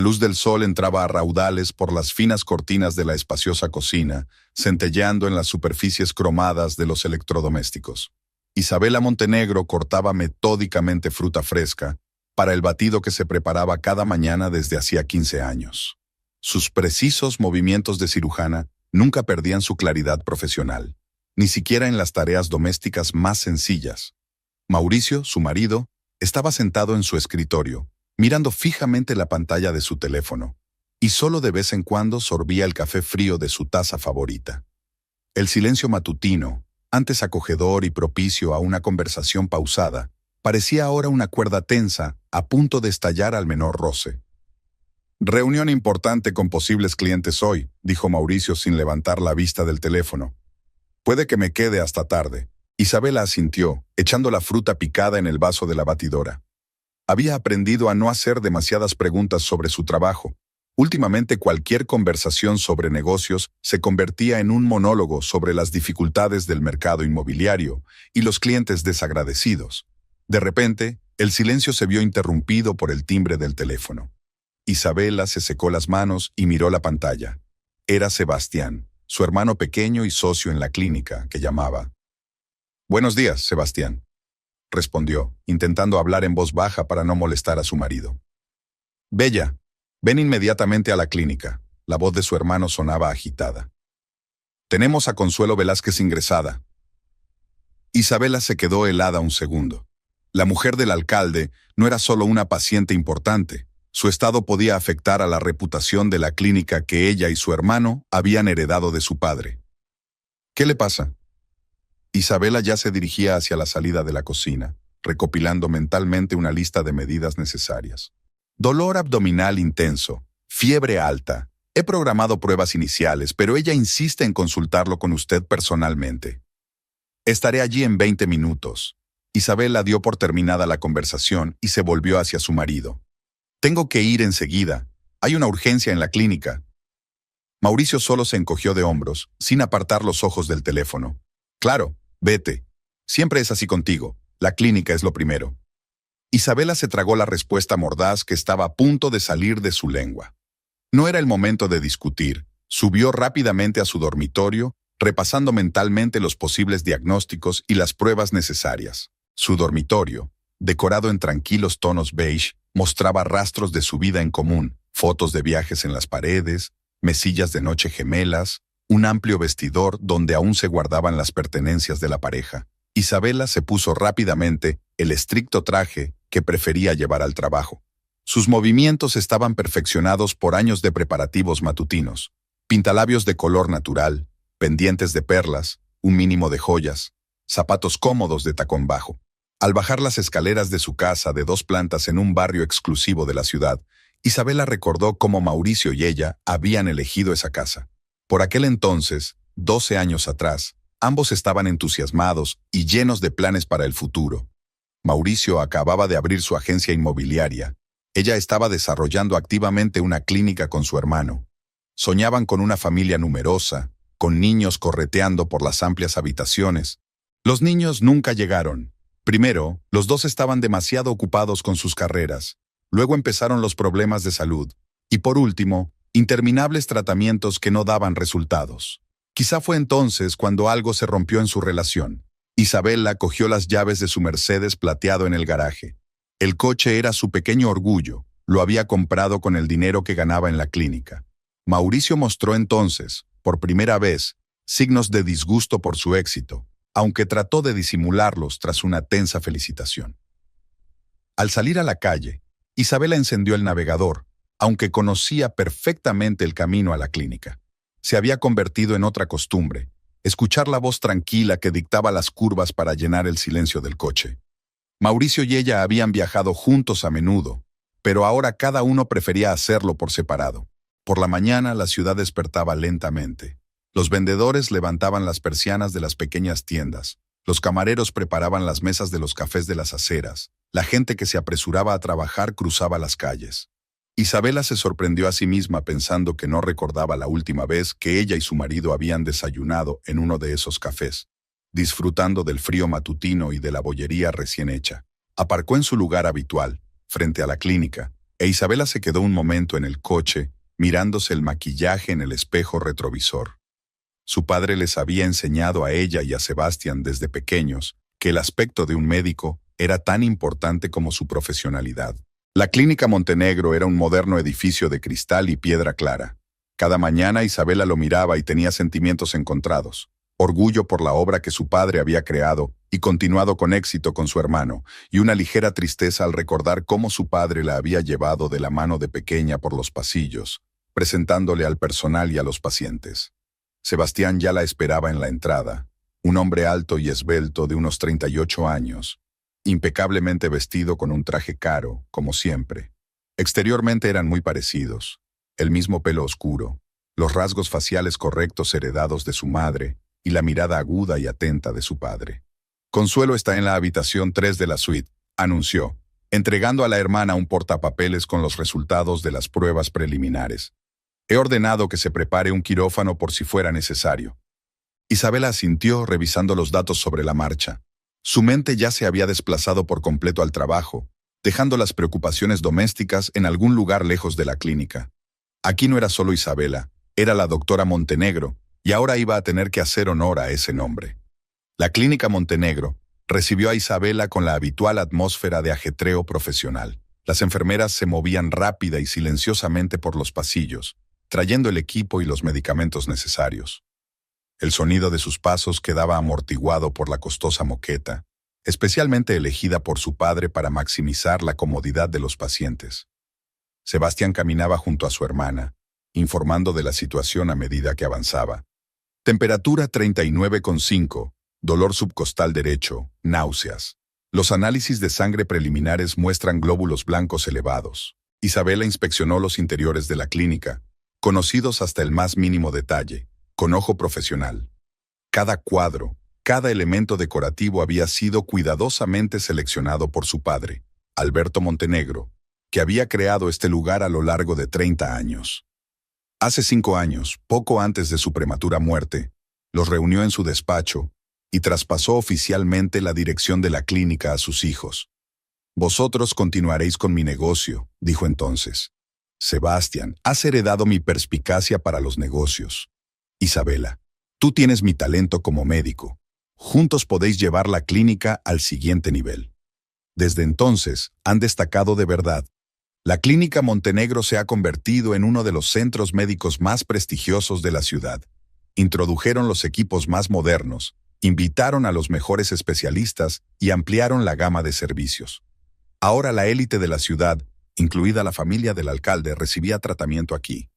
luz del sol entraba a raudales por las finas cortinas de la espaciosa cocina, centelleando en las superficies cromadas de los electrodomésticos. Isabela Montenegro cortaba metódicamente fruta fresca para el batido que se preparaba cada mañana desde hacía 15 años. Sus precisos movimientos de cirujana nunca perdían su claridad profesional, ni siquiera en las tareas domésticas más sencillas. Mauricio, su marido, estaba sentado en su escritorio, mirando fijamente la pantalla de su teléfono, y solo de vez en cuando sorbía el café frío de su taza favorita. El silencio matutino, antes acogedor y propicio a una conversación pausada, parecía ahora una cuerda tensa, a punto de estallar al menor roce. «Reunión importante con posibles clientes hoy», dijo Mauricio sin levantar la vista del teléfono. «Puede que me quede hasta tarde». Isabela asintió, echando la fruta picada en el vaso de la batidora. Había aprendido a no hacer demasiadas preguntas sobre su trabajo. Últimamente cualquier conversación sobre negocios se convertía en un monólogo sobre las dificultades del mercado inmobiliario y los clientes desagradecidos. De repente, el silencio se vio interrumpido por el timbre del teléfono. Isabela se secó las manos y miró la pantalla. Era Sebastián, su hermano pequeño y socio en la clínica, que llamaba. «Buenos días, Sebastián», respondió, intentando hablar en voz baja para no molestar a su marido. «Bella, ven inmediatamente a la clínica». La voz de su hermano sonaba agitada. «Tenemos a Consuelo Velázquez ingresada». Isabela se quedó helada un segundo. La mujer del alcalde no era solo una paciente importante. Su estado podía afectar a la reputación de la clínica que ella y su hermano habían heredado de su padre. «¿Qué le pasa?» Isabela ya se dirigía hacia la salida de la cocina, recopilando mentalmente una lista de medidas necesarias. Dolor abdominal intenso, fiebre alta. He programado pruebas iniciales, pero ella insiste en consultarlo con usted personalmente. Estaré allí en 20 minutos. Isabela dio por terminada la conversación y se volvió hacia su marido. Tengo que ir enseguida. Hay una urgencia en la clínica. Mauricio solo se encogió de hombros, sin apartar los ojos del teléfono. Claro, vete. Siempre es así contigo. La clínica es lo primero. Isabela se tragó la respuesta mordaz que estaba a punto de salir de su lengua. No era el momento de discutir. Subió rápidamente a su dormitorio, repasando mentalmente los posibles diagnósticos y las pruebas necesarias. Su dormitorio, decorado en tranquilos tonos beige, mostraba rastros de su vida en común, fotos de viajes en las paredes, mesillas de noche gemelas, un amplio vestidor donde aún se guardaban las pertenencias de la pareja. Isabela se puso rápidamente el estricto traje que prefería llevar al trabajo. Sus movimientos estaban perfeccionados por años de preparativos matutinos. Pintalabios de color natural, pendientes de perlas, un mínimo de joyas, zapatos cómodos de tacón bajo. Al bajar las escaleras de su casa de 2 plantas en un barrio exclusivo de la ciudad, Isabela recordó cómo Mauricio y ella habían elegido esa casa. Por aquel entonces, 12 años atrás, ambos estaban entusiasmados y llenos de planes para el futuro. Mauricio acababa de abrir su agencia inmobiliaria. Ella estaba desarrollando activamente una clínica con su hermano. Soñaban con una familia numerosa, con niños correteando por las amplias habitaciones. Los niños nunca llegaron. Primero, los dos estaban demasiado ocupados con sus carreras. Luego empezaron los problemas de salud. Y por último, interminables tratamientos que no daban resultados. Quizá fue entonces cuando algo se rompió en su relación. Isabela cogió las llaves de su Mercedes plateado en el garaje. El coche era su pequeño orgullo. Lo había comprado con el dinero que ganaba en la clínica. Mauricio mostró entonces, por primera vez, signos de disgusto por su éxito, aunque trató de disimularlos tras una tensa felicitación. Al salir a la calle, Isabela encendió el navegador, aunque conocía perfectamente el camino a la clínica. Se había convertido en otra costumbre, escuchar la voz tranquila que dictaba las curvas para llenar el silencio del coche. Mauricio y ella habían viajado juntos a menudo, pero ahora cada uno prefería hacerlo por separado. Por la mañana la ciudad despertaba lentamente. Los vendedores levantaban las persianas de las pequeñas tiendas. Los camareros preparaban las mesas de los cafés de las aceras. La gente que se apresuraba a trabajar cruzaba las calles. Isabela se sorprendió a sí misma pensando que no recordaba la última vez que ella y su marido habían desayunado en uno de esos cafés, disfrutando del frío matutino y de la bollería recién hecha. Aparcó en su lugar habitual, frente a la clínica, e Isabela se quedó un momento en el coche, mirándose el maquillaje en el espejo retrovisor. Su padre les había enseñado a ella y a Sebastián desde pequeños que el aspecto de un médico era tan importante como su profesionalidad. La Clínica Montenegro era un moderno edificio de cristal y piedra clara. Cada mañana Isabela lo miraba y tenía sentimientos encontrados. Orgullo por la obra que su padre había creado y continuado con éxito con su hermano, y una ligera tristeza al recordar cómo su padre la había llevado de la mano de pequeña por los pasillos, presentándole al personal y a los pacientes. Sebastián ya la esperaba en la entrada, un hombre alto y esbelto de unos 38 años, impecablemente vestido con un traje caro, como siempre. Exteriormente eran muy parecidos, el mismo pelo oscuro, los rasgos faciales correctos heredados de su madre y la mirada aguda y atenta de su padre. Consuelo está en la habitación 3 de la suite, anunció, entregando a la hermana un portapapeles con los resultados de las pruebas preliminares. He ordenado que se prepare un quirófano por si fuera necesario. Isabela asintió revisando los datos sobre la marcha. Su mente ya se había desplazado por completo al trabajo, dejando las preocupaciones domésticas en algún lugar lejos de la clínica. Aquí no era solo Isabela, era la doctora Montenegro, y ahora iba a tener que hacer honor a ese nombre. La Clínica Montenegro recibió a Isabela con la habitual atmósfera de ajetreo profesional. Las enfermeras se movían rápida y silenciosamente por los pasillos, trayendo el equipo y los medicamentos necesarios. El sonido de sus pasos quedaba amortiguado por la costosa moqueta, especialmente elegida por su padre para maximizar la comodidad de los pacientes. Sebastián caminaba junto a su hermana, informando de la situación a medida que avanzaba. Temperatura 39,5, dolor subcostal derecho, náuseas. Los análisis de sangre preliminares muestran glóbulos blancos elevados. Isabela inspeccionó los interiores de la clínica, conocidos hasta el más mínimo detalle, con ojo profesional. Cada cuadro, cada elemento decorativo había sido cuidadosamente seleccionado por su padre, Alberto Montenegro, que había creado este lugar a lo largo de 30 años. Hace 5 años, poco antes de su prematura muerte, los reunió en su despacho y traspasó oficialmente la dirección de la clínica a sus hijos. Vosotros continuaréis con mi negocio, dijo entonces. Sebastián, has heredado mi perspicacia para los negocios. Isabela, tú tienes mi talento como médico. Juntos podéis llevar la clínica al siguiente nivel. Desde entonces, han destacado de verdad. La Clínica Montenegro se ha convertido en uno de los centros médicos más prestigiosos de la ciudad. Introdujeron los equipos más modernos, invitaron a los mejores especialistas y ampliaron la gama de servicios. Ahora la élite de la ciudad, incluida la familia del alcalde, recibía tratamiento aquí.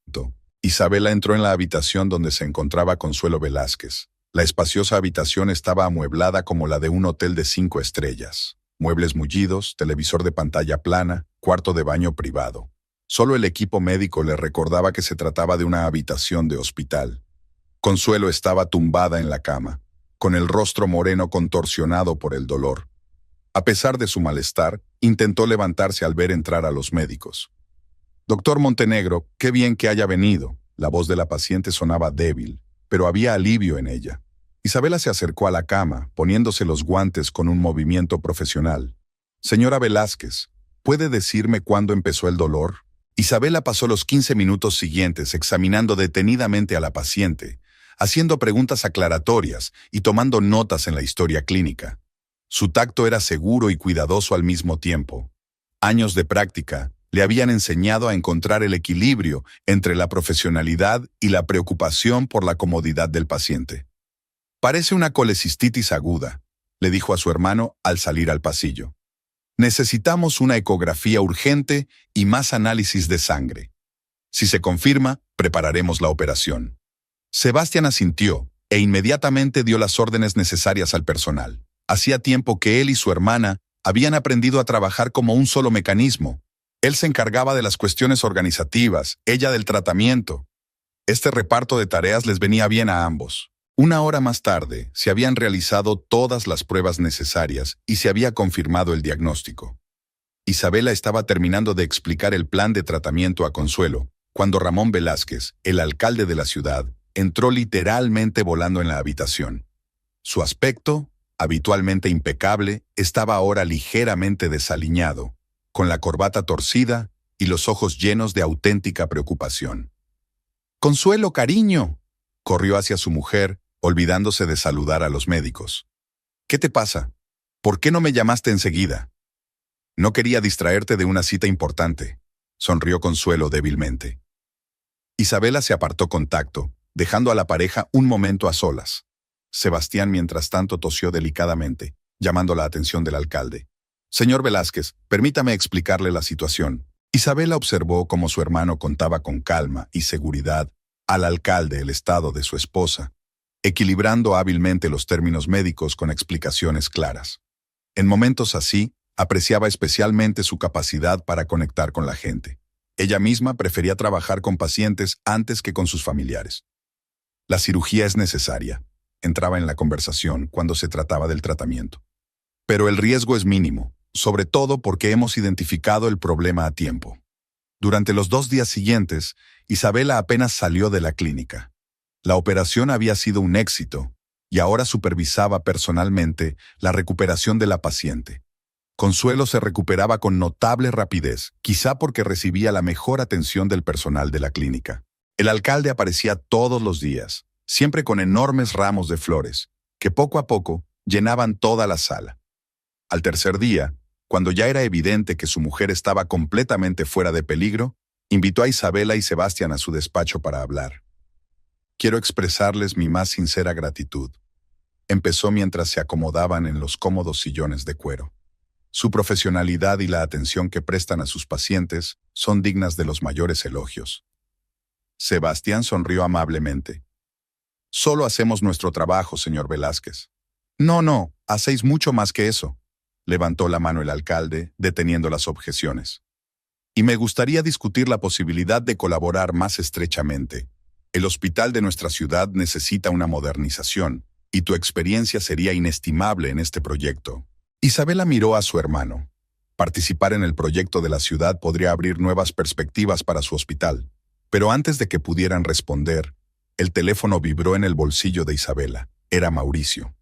Isabela entró en la habitación donde se encontraba Consuelo Velázquez. La espaciosa habitación estaba amueblada como la de un hotel de 5 estrellas. Muebles mullidos, televisor de pantalla plana, cuarto de baño privado. Solo el equipo médico le recordaba que se trataba de una habitación de hospital. Consuelo estaba tumbada en la cama, con el rostro moreno contorsionado por el dolor. A pesar de su malestar, intentó levantarse al ver entrar a los médicos. Doctor Montenegro, qué bien que haya venido. La voz de la paciente sonaba débil, pero había alivio en ella. Isabela se acercó a la cama, poniéndose los guantes con un movimiento profesional. Señora Velázquez, ¿puede decirme cuándo empezó el dolor? Isabela pasó los 15 minutos siguientes examinando detenidamente a la paciente, haciendo preguntas aclaratorias y tomando notas en la historia clínica. Su tacto era seguro y cuidadoso al mismo tiempo. Años de práctica le habían enseñado a encontrar el equilibrio entre la profesionalidad y la preocupación por la comodidad del paciente. Parece una colecistitis aguda, le dijo a su hermano al salir al pasillo. Necesitamos una ecografía urgente y más análisis de sangre. Si se confirma, prepararemos la operación. Sebastián asintió e inmediatamente dio las órdenes necesarias al personal. Hacía tiempo que él y su hermana habían aprendido a trabajar como un solo mecanismo. Él se encargaba de las cuestiones organizativas, ella del tratamiento. Este reparto de tareas les venía bien a ambos. 1 hora más tarde, se habían realizado todas las pruebas necesarias y se había confirmado el diagnóstico. Isabela estaba terminando de explicar el plan de tratamiento a Consuelo, cuando Ramón Velázquez, el alcalde de la ciudad, entró literalmente volando en la habitación. Su aspecto, habitualmente impecable, estaba ahora ligeramente desaliñado, con la corbata torcida y los ojos llenos de auténtica preocupación. «Consuelo, cariño», corrió hacia su mujer, olvidándose de saludar a los médicos. «¿Qué te pasa? ¿Por qué no me llamaste enseguida?» «No quería distraerte de una cita importante», sonrió Consuelo débilmente. Isabela se apartó con tacto, dejando a la pareja un momento a solas. Sebastián, mientras tanto, tosió delicadamente, llamando la atención del alcalde. «Señor Velázquez, permítame explicarle la situación». Isabela observó cómo su hermano contaba con calma y seguridad al alcalde el estado de su esposa, equilibrando hábilmente los términos médicos con explicaciones claras. En momentos así, apreciaba especialmente su capacidad para conectar con la gente. Ella misma prefería trabajar con pacientes antes que con sus familiares. «La cirugía es necesaria», entraba en la conversación cuando se trataba del tratamiento. «Pero el riesgo es mínimo, sobre todo porque hemos identificado el problema a tiempo». Durante los 2 días siguientes, Isabela apenas salió de la clínica. La operación había sido un éxito y ahora supervisaba personalmente la recuperación de la paciente. Consuelo se recuperaba con notable rapidez, quizá porque recibía la mejor atención del personal de la clínica. El alcalde aparecía todos los días, siempre con enormes ramos de flores, que poco a poco llenaban toda la sala. Al tercer día, cuando ya era evidente que su mujer estaba completamente fuera de peligro, invitó a Isabela y Sebastián a su despacho para hablar. «Quiero expresarles mi más sincera gratitud», empezó mientras se acomodaban en los cómodos sillones de cuero. «Su profesionalidad y la atención que prestan a sus pacientes son dignas de los mayores elogios». Sebastián sonrió amablemente. «Solo hacemos nuestro trabajo, señor Velázquez». No, hacéis mucho más que eso», levantó la mano el alcalde, deteniendo las objeciones. «Y me gustaría discutir la posibilidad de colaborar más estrechamente. El hospital de nuestra ciudad necesita una modernización, y tu experiencia sería inestimable en este proyecto». Isabela miró a su hermano. Participar en el proyecto de la ciudad podría abrir nuevas perspectivas para su hospital. Pero antes de que pudieran responder, el teléfono vibró en el bolsillo de Isabela. Era Mauricio.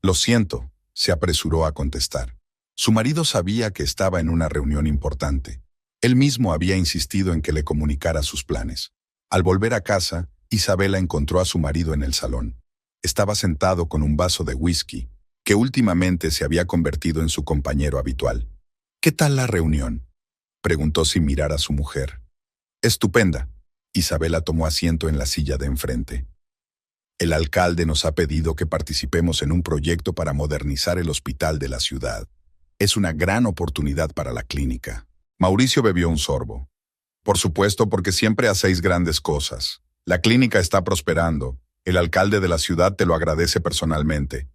«Lo siento», se apresuró a contestar. Su marido sabía que estaba en una reunión importante. Él mismo había insistido en que le comunicara sus planes. Al volver a casa, Isabela encontró a su marido en el salón. Estaba sentado con un vaso de whisky, que últimamente se había convertido en su compañero habitual. «¿Qué tal la reunión?», preguntó sin mirar a su mujer. «Estupenda». Isabela tomó asiento en la silla de enfrente. «El alcalde nos ha pedido que participemos en un proyecto para modernizar el hospital de la ciudad. Es una gran oportunidad para la clínica». Mauricio bebió un sorbo. «Por supuesto, porque siempre hacéis grandes cosas. La clínica está prosperando. El alcalde de la ciudad te lo agradece personalmente.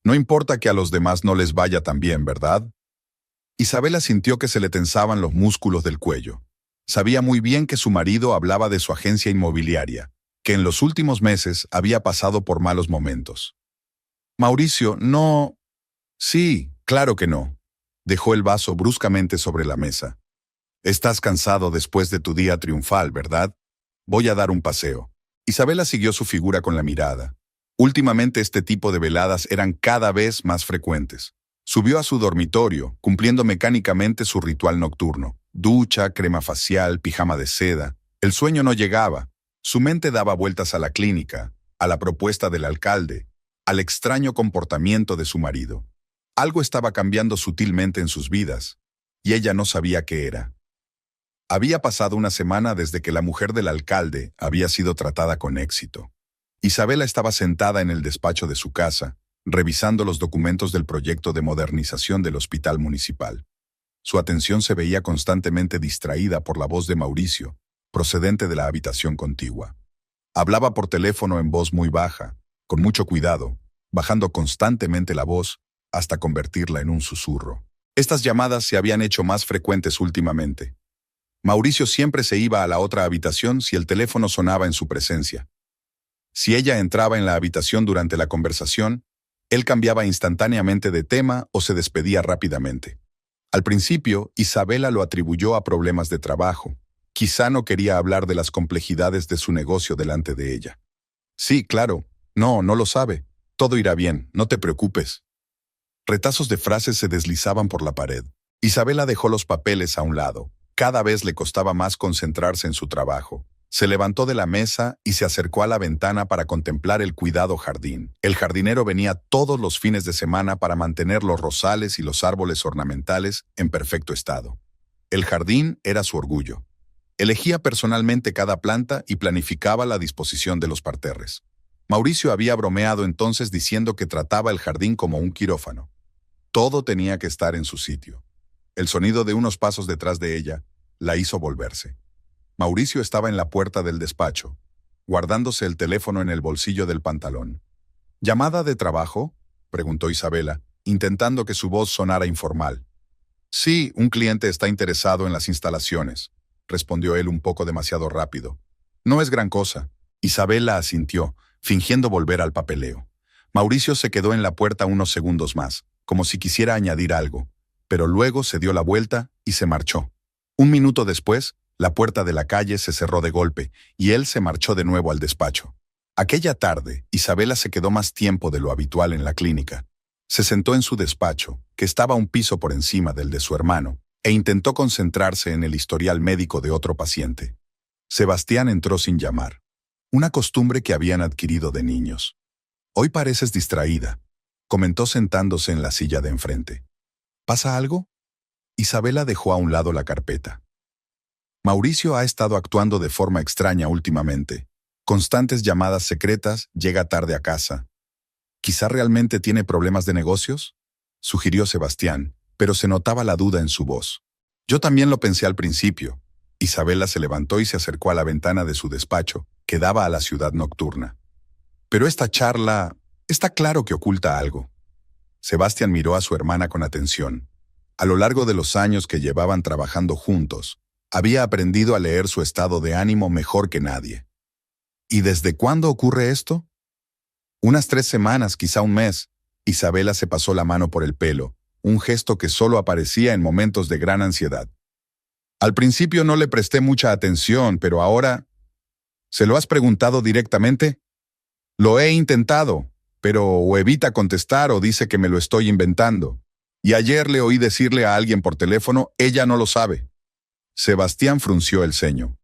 No importa que a los demás no les vaya tan bien, ¿verdad?». Isabela sintió que se le tensaban los músculos del cuello. Sabía muy bien que su marido hablaba de su agencia inmobiliaria, que en los últimos meses había pasado por malos momentos. «Mauricio, no...». «Sí, claro que no». Dejó el vaso bruscamente sobre la mesa. «Estás cansado después de tu día triunfal, ¿verdad? Voy a dar un paseo». Isabela siguió su figura con la mirada. Últimamente este tipo de veladas eran cada vez más frecuentes. Subió a su dormitorio, cumpliendo mecánicamente su ritual nocturno. Ducha, crema facial, pijama de seda. El sueño no llegaba. Su mente daba vueltas a la clínica, a la propuesta del alcalde, al extraño comportamiento de su marido. Algo estaba cambiando sutilmente en sus vidas, y ella no sabía qué era. Había pasado una semana desde que la mujer del alcalde había sido tratada con éxito. Isabela estaba sentada en el despacho de su casa, revisando los documentos del proyecto de modernización del hospital municipal. Su atención se veía constantemente distraída por la voz de Mauricio, procedente de la habitación contigua. Hablaba por teléfono en voz muy baja, con mucho cuidado, bajando constantemente la voz hasta convertirla en un susurro. Estas llamadas se habían hecho más frecuentes últimamente. Mauricio siempre se iba a la otra habitación si el teléfono sonaba en su presencia. Si ella entraba en la habitación durante la conversación, él cambiaba instantáneamente de tema o se despedía rápidamente. Al principio, Isabela lo atribuyó a problemas de trabajo. Quizá no quería hablar de las complejidades de su negocio delante de ella. «Sí, claro. No lo sabe. Todo irá bien. No te preocupes». Retazos de frases se deslizaban por la pared. Isabela dejó los papeles a un lado, Cada vez le costaba más concentrarse en su trabajo. Se levantó de la mesa y se acercó a la ventana para contemplar el cuidado jardín. El jardinero venía todos los fines de semana para mantener los rosales y los árboles ornamentales en perfecto estado. El jardín era su orgullo. Elegía personalmente cada planta y planificaba la disposición de los parterres. Mauricio había bromeado entonces diciendo que trataba el jardín como un quirófano. Todo tenía que estar en su sitio. El sonido de unos pasos detrás de ella la hizo volverse. Mauricio estaba en la puerta del despacho, guardándose el teléfono en el bolsillo del pantalón. ¿Llamada de trabajo?, preguntó Isabela, intentando que su voz sonara informal. Sí, un cliente está interesado en las instalaciones, respondió él un poco demasiado rápido. No es gran cosa. Isabela asintió, fingiendo volver al papeleo. Mauricio se quedó en la puerta unos segundos más, como si quisiera añadir algo, pero luego se dio la vuelta y se marchó. Un minuto después, la puerta de la calle se cerró de golpe y él se marchó de nuevo al despacho. Aquella tarde, Isabela se quedó más tiempo de lo habitual en la clínica. Se sentó en su despacho, que estaba un piso por encima del de su hermano, e intentó concentrarse en el historial médico de otro paciente. Sebastián entró sin llamar, una costumbre que habían adquirido de niños. Hoy pareces distraída, comentó sentándose en la silla de enfrente. ¿Pasa algo? Isabela dejó a un lado la carpeta. Mauricio ha estado actuando de forma extraña últimamente. Constantes llamadas secretas, llega tarde a casa. ¿Quizá realmente tiene problemas de negocios?, sugirió Sebastián, pero se notaba la duda en su voz. Yo también lo pensé al principio. Isabela se levantó y se acercó a la ventana de su despacho, que daba a la ciudad nocturna. Pero esta charla, está claro que oculta algo. Sebastián miró a su hermana con atención. A lo largo de los años que llevaban trabajando juntos, había aprendido a leer su estado de ánimo mejor que nadie. ¿Y desde cuándo ocurre esto? Unas 3 semanas, quizá un mes. Isabela se pasó la mano por el pelo, un gesto que solo aparecía en momentos de gran ansiedad. Al principio no le presté mucha atención, pero ahora... ¿Se lo has preguntado directamente? Lo he intentado, pero o evita contestar o dice que me lo estoy inventando. Y ayer le oí decirle a alguien por teléfono, ella no lo sabe. Sebastián frunció el ceño.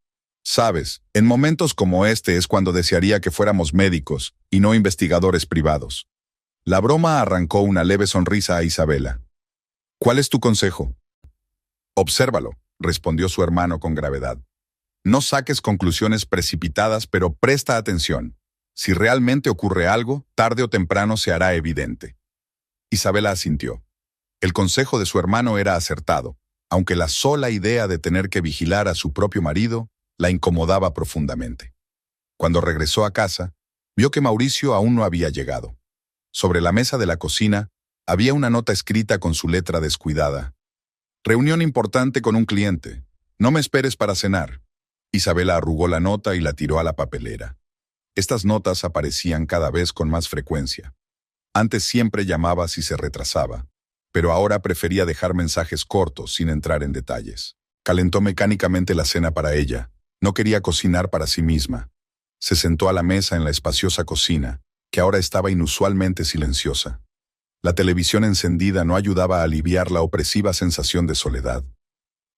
Sabes, en momentos como este es cuando desearía que fuéramos médicos y no investigadores privados. La broma arrancó una leve sonrisa a Isabela. ¿Cuál es tu consejo? Obsérvalo, respondió su hermano con gravedad. No saques conclusiones precipitadas, pero presta atención. Si realmente ocurre algo, tarde o temprano se hará evidente. Isabela asintió. El consejo de su hermano era acertado, aunque la sola idea de tener que vigilar a su propio marido la incomodaba profundamente. Cuando regresó a casa, vio que Mauricio aún no había llegado. Sobre la mesa de la cocina había una nota escrita con su letra descuidada. Reunión importante con un cliente. No me esperes para cenar. Isabela arrugó la nota y la tiró a la papelera. Estas notas aparecían cada vez con más frecuencia. Antes siempre llamaba si se retrasaba, pero ahora prefería dejar mensajes cortos sin entrar en detalles. Calentó mecánicamente la cena para ella. No quería cocinar para sí misma. Se sentó a la mesa en la espaciosa cocina, que ahora estaba inusualmente silenciosa. La televisión encendida no ayudaba a aliviar la opresiva sensación de soledad.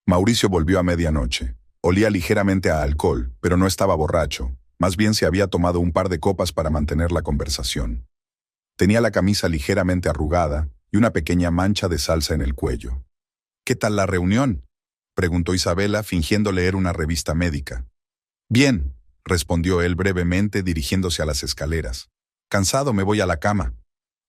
Mauricio volvió a medianoche. Olía ligeramente a alcohol, pero no estaba borracho. Más bien se había tomado un par de copas para mantener la conversación. Tenía la camisa ligeramente arrugada y una pequeña mancha de salsa en el cuello. ¿Qué tal la reunión?, preguntó Isabela, fingiendo leer una revista médica. Bien, respondió él brevemente, dirigiéndose a las escaleras. Cansado, me voy a la cama.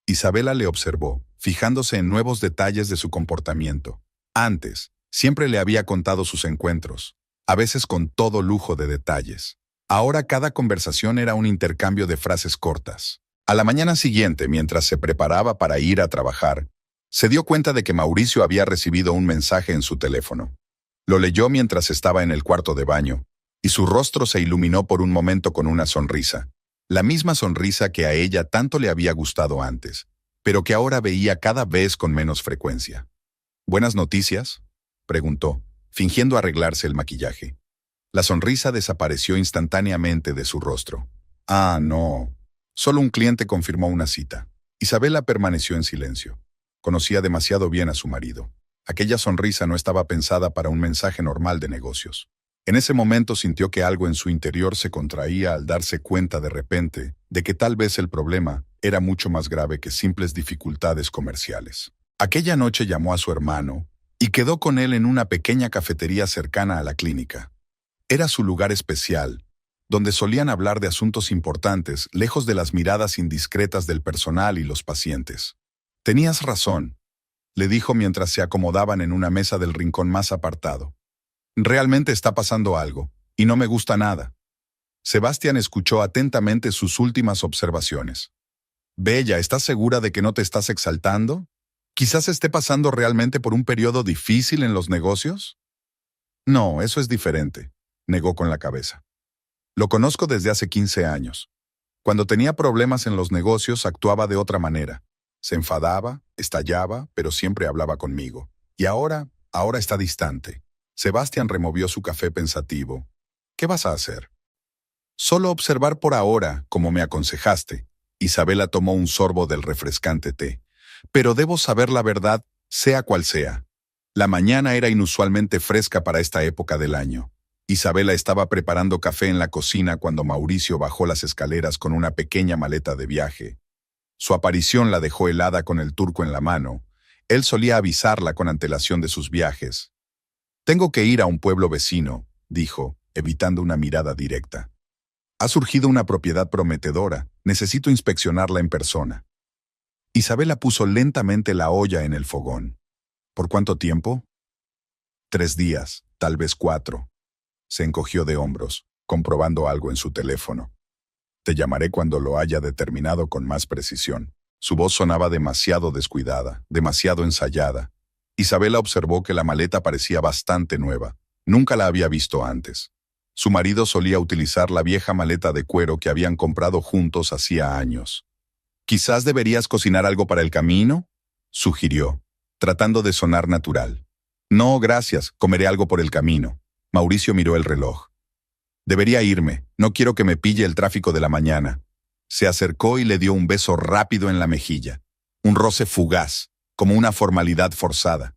Isabela le observó, fijándose en nuevos detalles de su comportamiento. Antes, siempre le había contado sus encuentros, a veces con todo lujo de detalles. Ahora cada conversación era un intercambio de frases cortas. A la mañana siguiente, mientras se preparaba para ir a trabajar, se dio cuenta de que Mauricio había recibido un mensaje en su teléfono. Lo leyó mientras estaba en el cuarto de baño, y su rostro se iluminó por un momento con una sonrisa. La misma sonrisa que a ella tanto le había gustado antes, pero que ahora veía cada vez con menos frecuencia. ¿Buenas noticias?, preguntó, fingiendo arreglarse el maquillaje. La sonrisa desapareció instantáneamente de su rostro. Ah, no. Solo un cliente confirmó una cita. Isabela permaneció en silencio. Conocía demasiado bien a su marido. Aquella sonrisa no estaba pensada para un mensaje normal de negocios. En ese momento sintió que algo en su interior se contraía al darse cuenta de repente de que tal vez el problema era mucho más grave que simples dificultades comerciales. Aquella noche llamó a su hermano y quedó con él en una pequeña cafetería cercana a la clínica. Era su lugar especial, donde solían hablar de asuntos importantes, lejos de las miradas indiscretas del personal y los pacientes. «Tenías razón», le dijo mientras se acomodaban en una mesa del rincón más apartado. «Realmente está pasando algo, y no me gusta nada». Sebastián escuchó atentamente sus últimas observaciones. «Bella, ¿estás segura de que no te estás exaltando? ¿Quizás esté pasando realmente por un periodo difícil en los negocios?» «No, eso es diferente», negó con la cabeza. «Lo conozco desde hace 15 años. Cuando tenía problemas en los negocios actuaba de otra manera. Se enfadaba, estallaba, pero siempre hablaba conmigo. Y ahora está distante». Sebastián removió su café pensativo. «¿Qué vas a hacer?» «Solo observar por ahora, como me aconsejaste». Isabela tomó un sorbo del refrescante té. «Pero debo saber la verdad, sea cual sea». La mañana era inusualmente fresca para esta época del año. Isabela estaba preparando café en la cocina cuando Mauricio bajó las escaleras con una pequeña maleta de viaje. Su aparición la dejó helada con el turco en la mano. Él solía avisarla con antelación de sus viajes. «Tengo que ir a un pueblo vecino», dijo, evitando una mirada directa. «Ha surgido una propiedad prometedora. Necesito inspeccionarla en persona». Isabela puso lentamente la olla en el fogón. «¿Por cuánto tiempo?» «3 días, tal vez 4». Se encogió de hombros, comprobando algo en su teléfono. «Te llamaré cuando lo haya determinado con más precisión». Su voz sonaba demasiado descuidada, demasiado ensayada. Isabela observó que la maleta parecía bastante nueva. Nunca la había visto antes. Su marido solía utilizar la vieja maleta de cuero que habían comprado juntos hacía años. «¿Quizás deberías cocinar algo para el camino?», sugirió, tratando de sonar natural. «No, gracias, comeré algo por el camino». Mauricio miró el reloj. «Debería irme, no quiero que me pille el tráfico de la mañana». Se acercó y le dio un beso rápido en la mejilla. Un roce fugaz, como una formalidad forzada.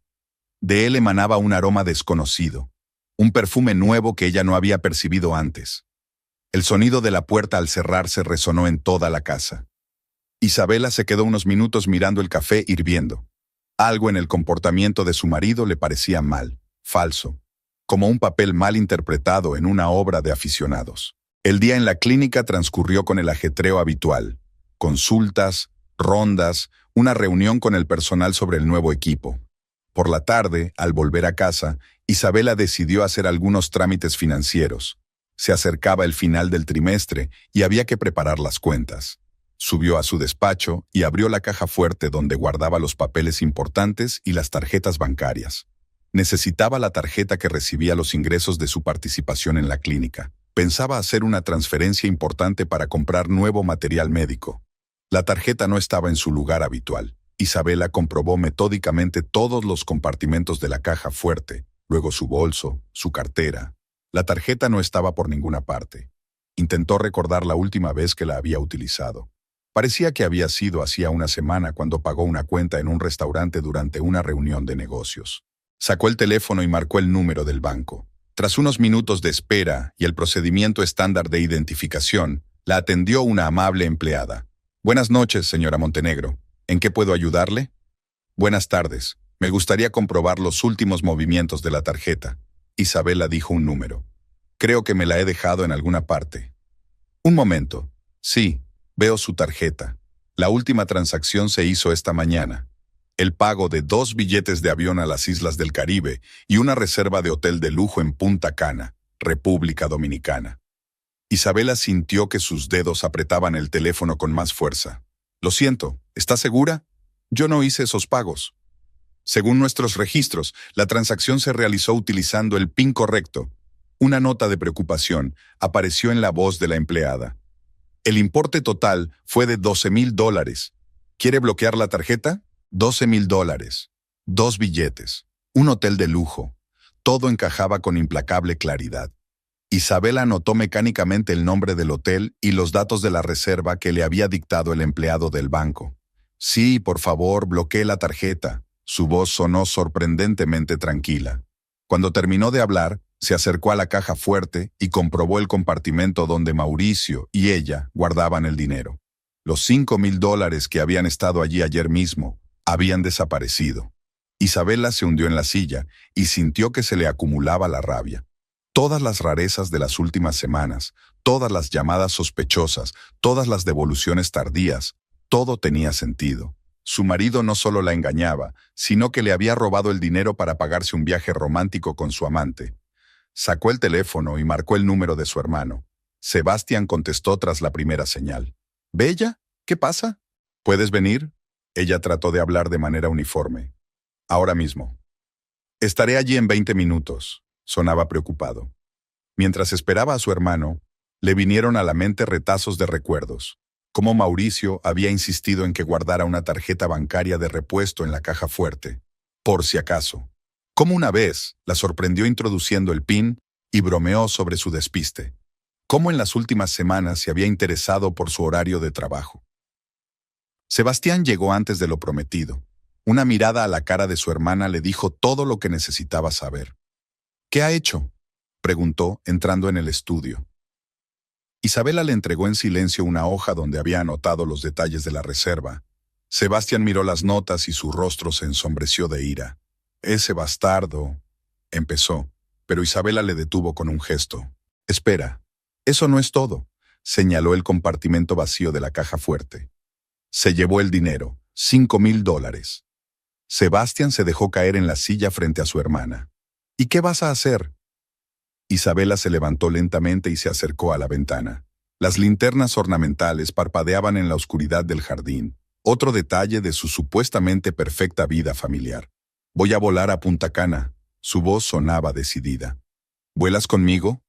De él emanaba un aroma desconocido, un perfume nuevo que ella no había percibido antes. El sonido de la puerta al cerrarse resonó en toda la casa. Isabela se quedó unos minutos mirando el café hirviendo. Algo en el comportamiento de su marido le parecía mal, falso, como un papel mal interpretado en una obra de aficionados. El día en la clínica transcurrió con el ajetreo habitual: consultas, rondas, una reunión con el personal sobre el nuevo equipo. Por la tarde, al volver a casa, Isabela decidió hacer algunos trámites financieros. Se acercaba el final del trimestre y había que preparar las cuentas. Subió a su despacho y abrió la caja fuerte donde guardaba los papeles importantes y las tarjetas bancarias. Necesitaba la tarjeta que recibía los ingresos de su participación en la clínica. Pensaba hacer una transferencia importante para comprar nuevo material médico. La tarjeta no estaba en su lugar habitual. Isabela comprobó metódicamente todos los compartimentos de la caja fuerte, luego su bolso, su cartera. La tarjeta no estaba por ninguna parte. Intentó recordar la última vez que la había utilizado. Parecía que había sido hacía una semana cuando pagó una cuenta en un restaurante durante una reunión de negocios. Sacó el teléfono y marcó el número del banco. Tras unos minutos de espera y el procedimiento estándar de identificación, la atendió una amable empleada. «Buenas noches, señora Montenegro. ¿En qué puedo ayudarle?» «Buenas tardes. Me gustaría comprobar los últimos movimientos de la tarjeta». Isabela dijo un número. «Creo que me la he dejado en alguna parte». «Un momento. Sí, veo su tarjeta. La última transacción se hizo esta mañana. El pago de 2 billetes de avión a las Islas del Caribe y una reserva de hotel de lujo en Punta Cana, República Dominicana». Isabela sintió que sus dedos apretaban el teléfono con más fuerza. «Lo siento, ¿está segura? Yo no hice esos pagos». «Según nuestros registros, la transacción se realizó utilizando el PIN correcto». Una nota de preocupación apareció en la voz de la empleada. «El importe total fue de $12,000. ¿Quiere bloquear la tarjeta?» $12,000. 2 billetes. Un hotel de lujo. Todo encajaba con implacable claridad. Isabela anotó mecánicamente el nombre del hotel y los datos de la reserva que le había dictado el empleado del banco. «Sí, por favor, bloquee la tarjeta», Su voz sonó sorprendentemente tranquila. Cuando terminó de hablar, se acercó a la caja fuerte y comprobó el compartimento donde Mauricio y ella guardaban el dinero. Los $5,000 que habían estado allí ayer mismo habían desaparecido. Isabela se hundió en la silla y sintió que se le acumulaba la rabia. Todas las rarezas de las últimas semanas, todas las llamadas sospechosas, todas las devoluciones tardías, todo tenía sentido. Su marido no solo la engañaba, sino que le había robado el dinero para pagarse un viaje romántico con su amante. Sacó el teléfono y marcó el número de su hermano. Sebastián contestó tras la primera señal. «¿Bella? ¿Qué pasa? ¿Puedes venir?» Ella trató de hablar de manera uniforme. «Ahora mismo». «Estaré allí en 20 minutos», sonaba preocupado. Mientras esperaba a su hermano, le vinieron a la mente retazos de recuerdos. Cómo Mauricio había insistido en que guardara una tarjeta bancaria de repuesto en la caja fuerte, por si acaso. Cómo una vez la sorprendió introduciendo el PIN y bromeó sobre su despiste. Cómo en las últimas semanas se había interesado por su horario de trabajo. Sebastián llegó antes de lo prometido. Una mirada a la cara de su hermana le dijo todo lo que necesitaba saber. «¿Qué ha hecho?», preguntó, entrando en el estudio. Isabela le entregó en silencio una hoja donde había anotado los detalles de la reserva. Sebastián miró las notas y su rostro se ensombreció de ira. «Ese bastardo», empezó, pero Isabela le detuvo con un gesto. «Espera, eso no es todo», señaló el compartimento vacío de la caja fuerte. Se llevó el dinero, $5,000. Sebastián se dejó caer en la silla frente a su hermana. «¿Y qué vas a hacer?». Isabela se levantó lentamente y se acercó a la ventana. Las linternas ornamentales parpadeaban en la oscuridad del jardín, otro detalle de su supuestamente perfecta vida familiar. «Voy a volar a Punta Cana», su voz sonaba decidida. «¿Vuelas conmigo?».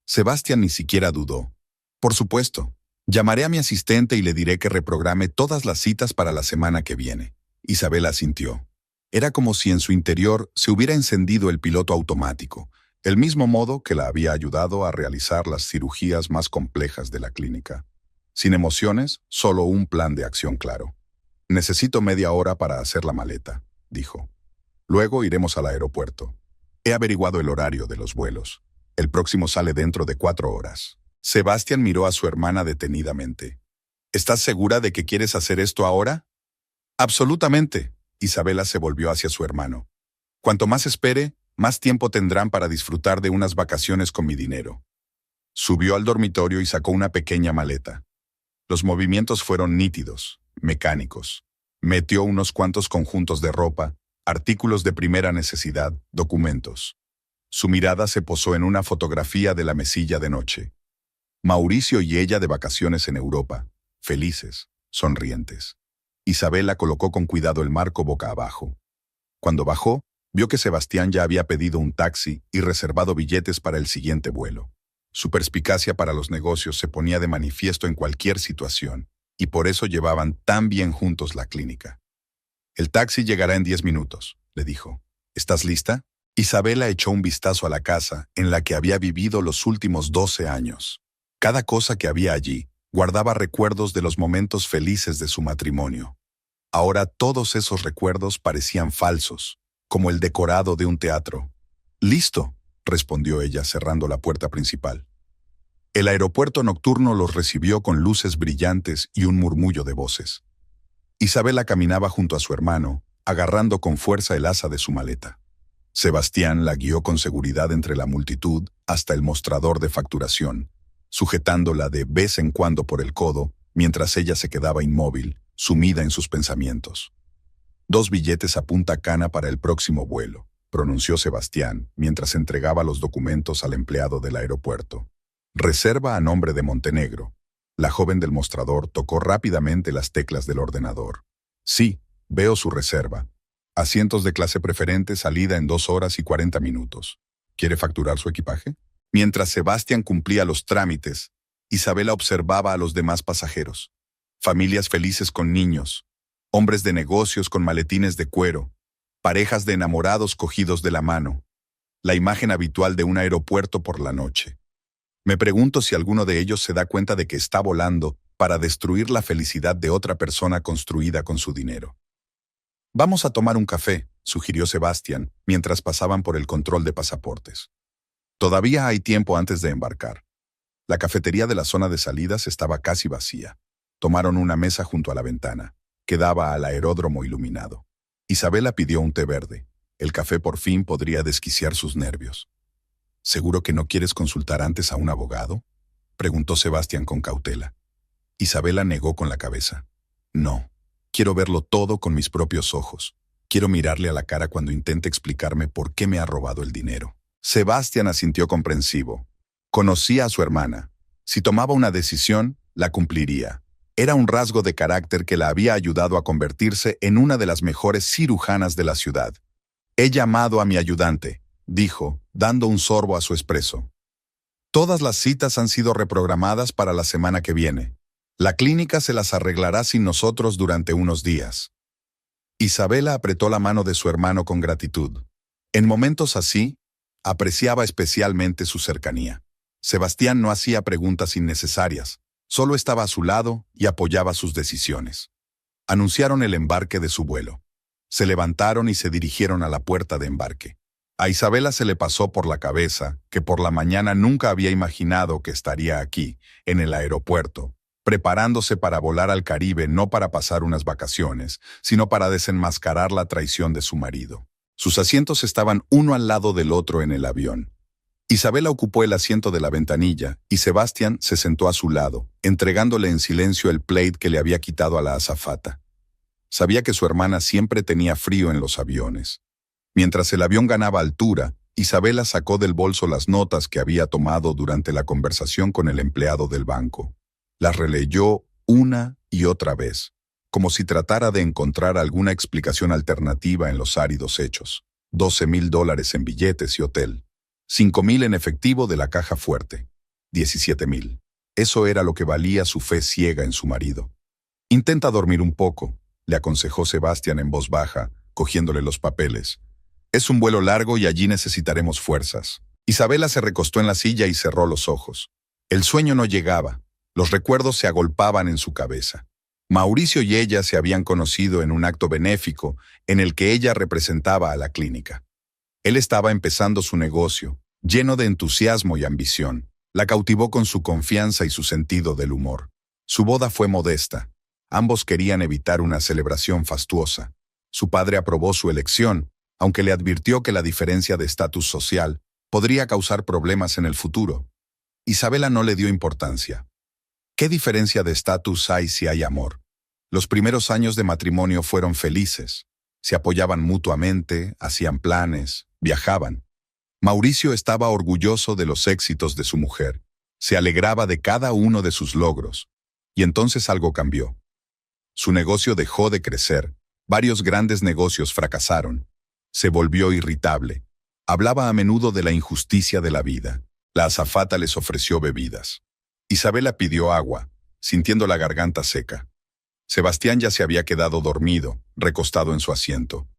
Sebastián ni siquiera dudó. «Por supuesto. Llamaré a mi asistente y le diré que reprograme todas las citas para la semana que viene». Isabela asintió. Era como si en su interior se hubiera encendido el piloto automático, el mismo modo que la había ayudado a realizar las cirugías más complejas de la clínica. Sin emociones, solo un plan de acción claro. «Necesito media hora para hacer la maleta», dijo. «Luego iremos al aeropuerto. He averiguado el horario de los vuelos. El próximo sale dentro de 4 horas». Sebastián miró a su hermana detenidamente. «¿Estás segura de que quieres hacer esto ahora?». «Absolutamente». Isabela se volvió hacia su hermano. «Cuanto más espere, más tiempo tendrán para disfrutar de unas vacaciones con mi dinero». Subió al dormitorio y sacó una pequeña maleta. Los movimientos fueron nítidos, mecánicos. Metió unos cuantos conjuntos de ropa, artículos de primera necesidad, documentos. Su mirada se posó en una fotografía de la mesilla de noche. Mauricio y ella de vacaciones en Europa, felices, sonrientes. Isabela colocó con cuidado el marco boca abajo. Cuando bajó, vio que Sebastián ya había pedido un taxi y reservado billetes para el siguiente vuelo. Su perspicacia para los negocios se ponía de manifiesto en cualquier situación, y por eso llevaban tan bien juntos la clínica. «El taxi llegará en 10 minutos», le dijo. «¿Estás lista?». Isabela echó un vistazo a la casa en la que había vivido los últimos 12 años. Cada cosa que había allí guardaba recuerdos de los momentos felices de su matrimonio. Ahora todos esos recuerdos parecían falsos, como el decorado de un teatro. «Listo», respondió ella cerrando la puerta principal. El aeropuerto nocturno los recibió con luces brillantes y un murmullo de voces. Isabela caminaba junto a su hermano, agarrando con fuerza el asa de su maleta. Sebastián la guió con seguridad entre la multitud hasta el mostrador de facturación, sujetándola de vez en cuando por el codo, mientras ella se quedaba inmóvil, sumida en sus pensamientos. «2 billetes a Punta Cana para el próximo vuelo», pronunció Sebastián, mientras entregaba los documentos al empleado del aeropuerto. «Reserva a nombre de Montenegro». La joven del mostrador tocó rápidamente las teclas del ordenador. «Sí, veo su reserva. Asientos de clase preferente, salida en 2 horas y 40 minutos. ¿Quiere facturar su equipaje?». Mientras Sebastián cumplía los trámites, Isabela observaba a los demás pasajeros. Familias felices con niños, hombres de negocios con maletines de cuero, parejas de enamorados cogidos de la mano. La imagen habitual de un aeropuerto por la noche. Me pregunto si alguno de ellos se da cuenta de que está volando para destruir la felicidad de otra persona construida con su dinero. Vamos a tomar un café, sugirió Sebastián, mientras pasaban por el control de pasaportes. Todavía hay tiempo antes de embarcar. La cafetería de la zona de salidas estaba casi vacía. Tomaron una mesa junto a la ventana, que daba al aeródromo iluminado. Isabela pidió un té verde. El café por fin podría desquiciar sus nervios. ¿Seguro que no quieres consultar antes a un abogado?, preguntó Sebastián con cautela. Isabela negó con la cabeza. No, quiero verlo todo con mis propios ojos. Quiero mirarle a la cara cuando intente explicarme por qué me ha robado el dinero. Sebastián asintió comprensivo. Conocía a su hermana. Si tomaba una decisión, la cumpliría. Era un rasgo de carácter que la había ayudado a convertirse en una de las mejores cirujanas de la ciudad. He llamado a mi ayudante, dijo, dando un sorbo a su espresso. Todas las citas han sido reprogramadas para la semana que viene. La clínica se las arreglará sin nosotros durante unos días. Isabela apretó la mano de su hermano con gratitud. En momentos así, apreciaba especialmente su cercanía. Sebastián no hacía preguntas innecesarias, solo estaba a su lado y apoyaba sus decisiones. Anunciaron el embarque de su vuelo. Se levantaron y se dirigieron a la puerta de embarque. A Isabela se le pasó por la cabeza que por la mañana nunca había imaginado que estaría aquí, en el aeropuerto, preparándose para volar al Caribe no para pasar unas vacaciones, sino para desenmascarar la traición de su marido. Sus asientos estaban uno al lado del otro en el avión. Isabela ocupó el asiento de la ventanilla y Sebastián se sentó a su lado, entregándole en silencio el plate que le había quitado a la azafata. Sabía que su hermana siempre tenía frío en los aviones. Mientras el avión ganaba altura, Isabela sacó del bolso las notas que había tomado durante la conversación con el empleado del banco. Las releyó una y otra vez, como si tratara de encontrar alguna explicación alternativa en los áridos hechos. $12,000 en billetes y hotel. 5,000 en efectivo de la caja fuerte. 17,000. Eso era lo que valía su fe ciega en su marido. Intenta dormir un poco, le aconsejó Sebastián en voz baja, cogiéndole los papeles. Es un vuelo largo y allí necesitaremos fuerzas. Isabela se recostó en la silla y cerró los ojos. El sueño no llegaba. Los recuerdos se agolpaban en su cabeza. Mauricio y ella se habían conocido en un acto benéfico en el que ella representaba a la clínica. Él estaba empezando su negocio, lleno de entusiasmo y ambición. La cautivó con su confianza y su sentido del humor. Su boda fue modesta. Ambos querían evitar una celebración fastuosa. Su padre aprobó su elección, aunque le advirtió que la diferencia de estatus social podría causar problemas en el futuro. Isabela no le dio importancia. ¿Qué diferencia de estatus hay si hay amor? Los primeros años de matrimonio fueron felices. Se apoyaban mutuamente, hacían planes, viajaban. Mauricio estaba orgulloso de los éxitos de su mujer. Se alegraba de cada uno de sus logros. Y entonces algo cambió. Su negocio dejó de crecer. Varios grandes negocios fracasaron. Se volvió irritable. Hablaba a menudo de la injusticia de la vida. La azafata les ofreció bebidas. Isabela pidió agua, sintiendo la garganta seca. Sebastián ya se había quedado dormido, recostado en su asiento.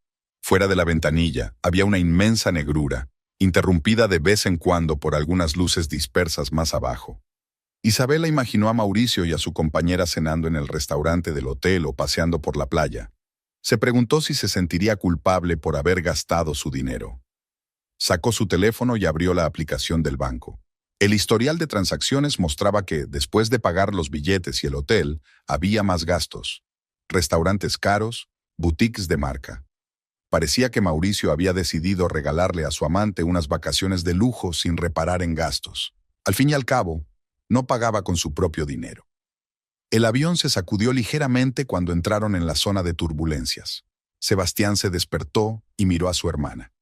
Fuera de la ventanilla había una inmensa negrura, interrumpida de vez en cuando por algunas luces dispersas más abajo. Isabela imaginó a Mauricio y a su compañera cenando en el restaurante del hotel o paseando por la playa. Se preguntó si se sentiría culpable por haber gastado su dinero. Sacó su teléfono y abrió la aplicación del banco. El historial de transacciones mostraba que, después de pagar los billetes y el hotel, había más gastos. Restaurantes caros, boutiques de marca. Parecía que Mauricio había decidido regalarle a su amante unas vacaciones de lujo sin reparar en gastos. Al fin y al cabo, no pagaba con su propio dinero. El avión se sacudió ligeramente cuando entraron en la zona de turbulencias. Sebastián se despertó y miró a su hermana.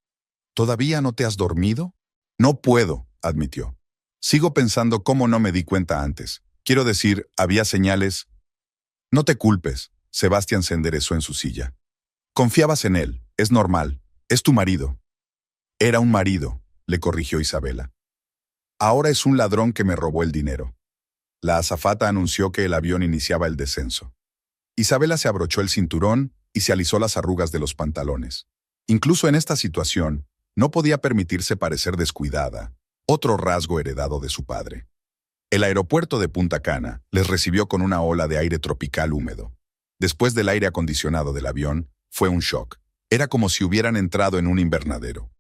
¿Todavía no te has dormido? No puedo, admitió. Sigo pensando cómo no me di cuenta antes. Quiero decir, había señales. No te culpes, Sebastián se enderezó en su silla. Confiabas en él, es normal, es tu marido. Era un marido, le corrigió Isabela. Ahora es un ladrón que me robó el dinero. La azafata anunció que el avión iniciaba el descenso. Isabela se abrochó el cinturón y se alisó las arrugas de los pantalones. Incluso en esta situación, no podía permitirse parecer descuidada, otro rasgo heredado de su padre. El aeropuerto de Punta Cana les recibió con una ola de aire tropical húmedo. Después del aire acondicionado del avión, Fue un shock. Era como si hubieran entrado en un invernadero.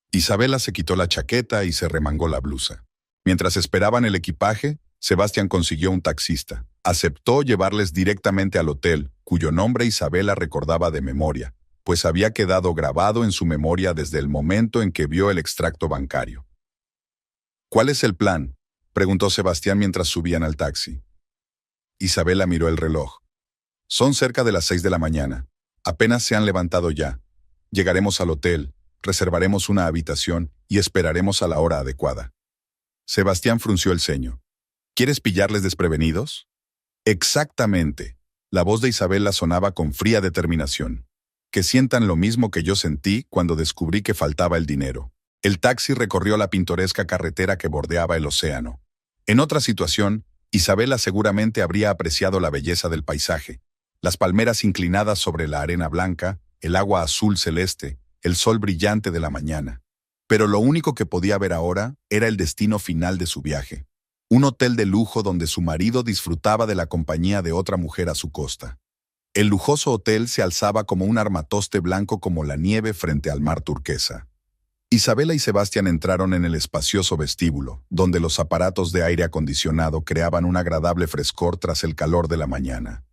Isabela se quitó la chaqueta y se remangó la blusa. Mientras esperaban el equipaje, Sebastián consiguió un taxista. Aceptó llevarles directamente al hotel, cuyo nombre Isabela recordaba de memoria, pues había quedado grabado en su memoria desde el momento en que vio el extracto bancario. ¿Cuál es el plan?, preguntó Sebastián mientras subían al taxi. Isabela miró el reloj. Son cerca de las 6 de la mañana. Apenas se han levantado ya. Llegaremos al hotel, reservaremos una habitación y esperaremos a la hora adecuada. Sebastián frunció el ceño. ¿Quieres pillarles desprevenidos? Exactamente. La voz de Isabela sonaba con fría determinación. Que sientan lo mismo que yo sentí cuando descubrí que faltaba el dinero. El taxi recorrió la pintoresca carretera que bordeaba el océano. En otra situación, Isabela seguramente habría apreciado la belleza del paisaje. Las palmeras inclinadas sobre la arena blanca, el agua azul celeste, el sol brillante de la mañana. Pero lo único que podía ver ahora era el destino final de su viaje. Un hotel de lujo donde su marido disfrutaba de la compañía de otra mujer a su costa. El lujoso hotel se alzaba como un armatoste blanco como la nieve frente al mar turquesa. Isabela y Sebastián entraron en el espacioso vestíbulo, donde los aparatos de aire acondicionado creaban un agradable frescor tras el calor de la mañana.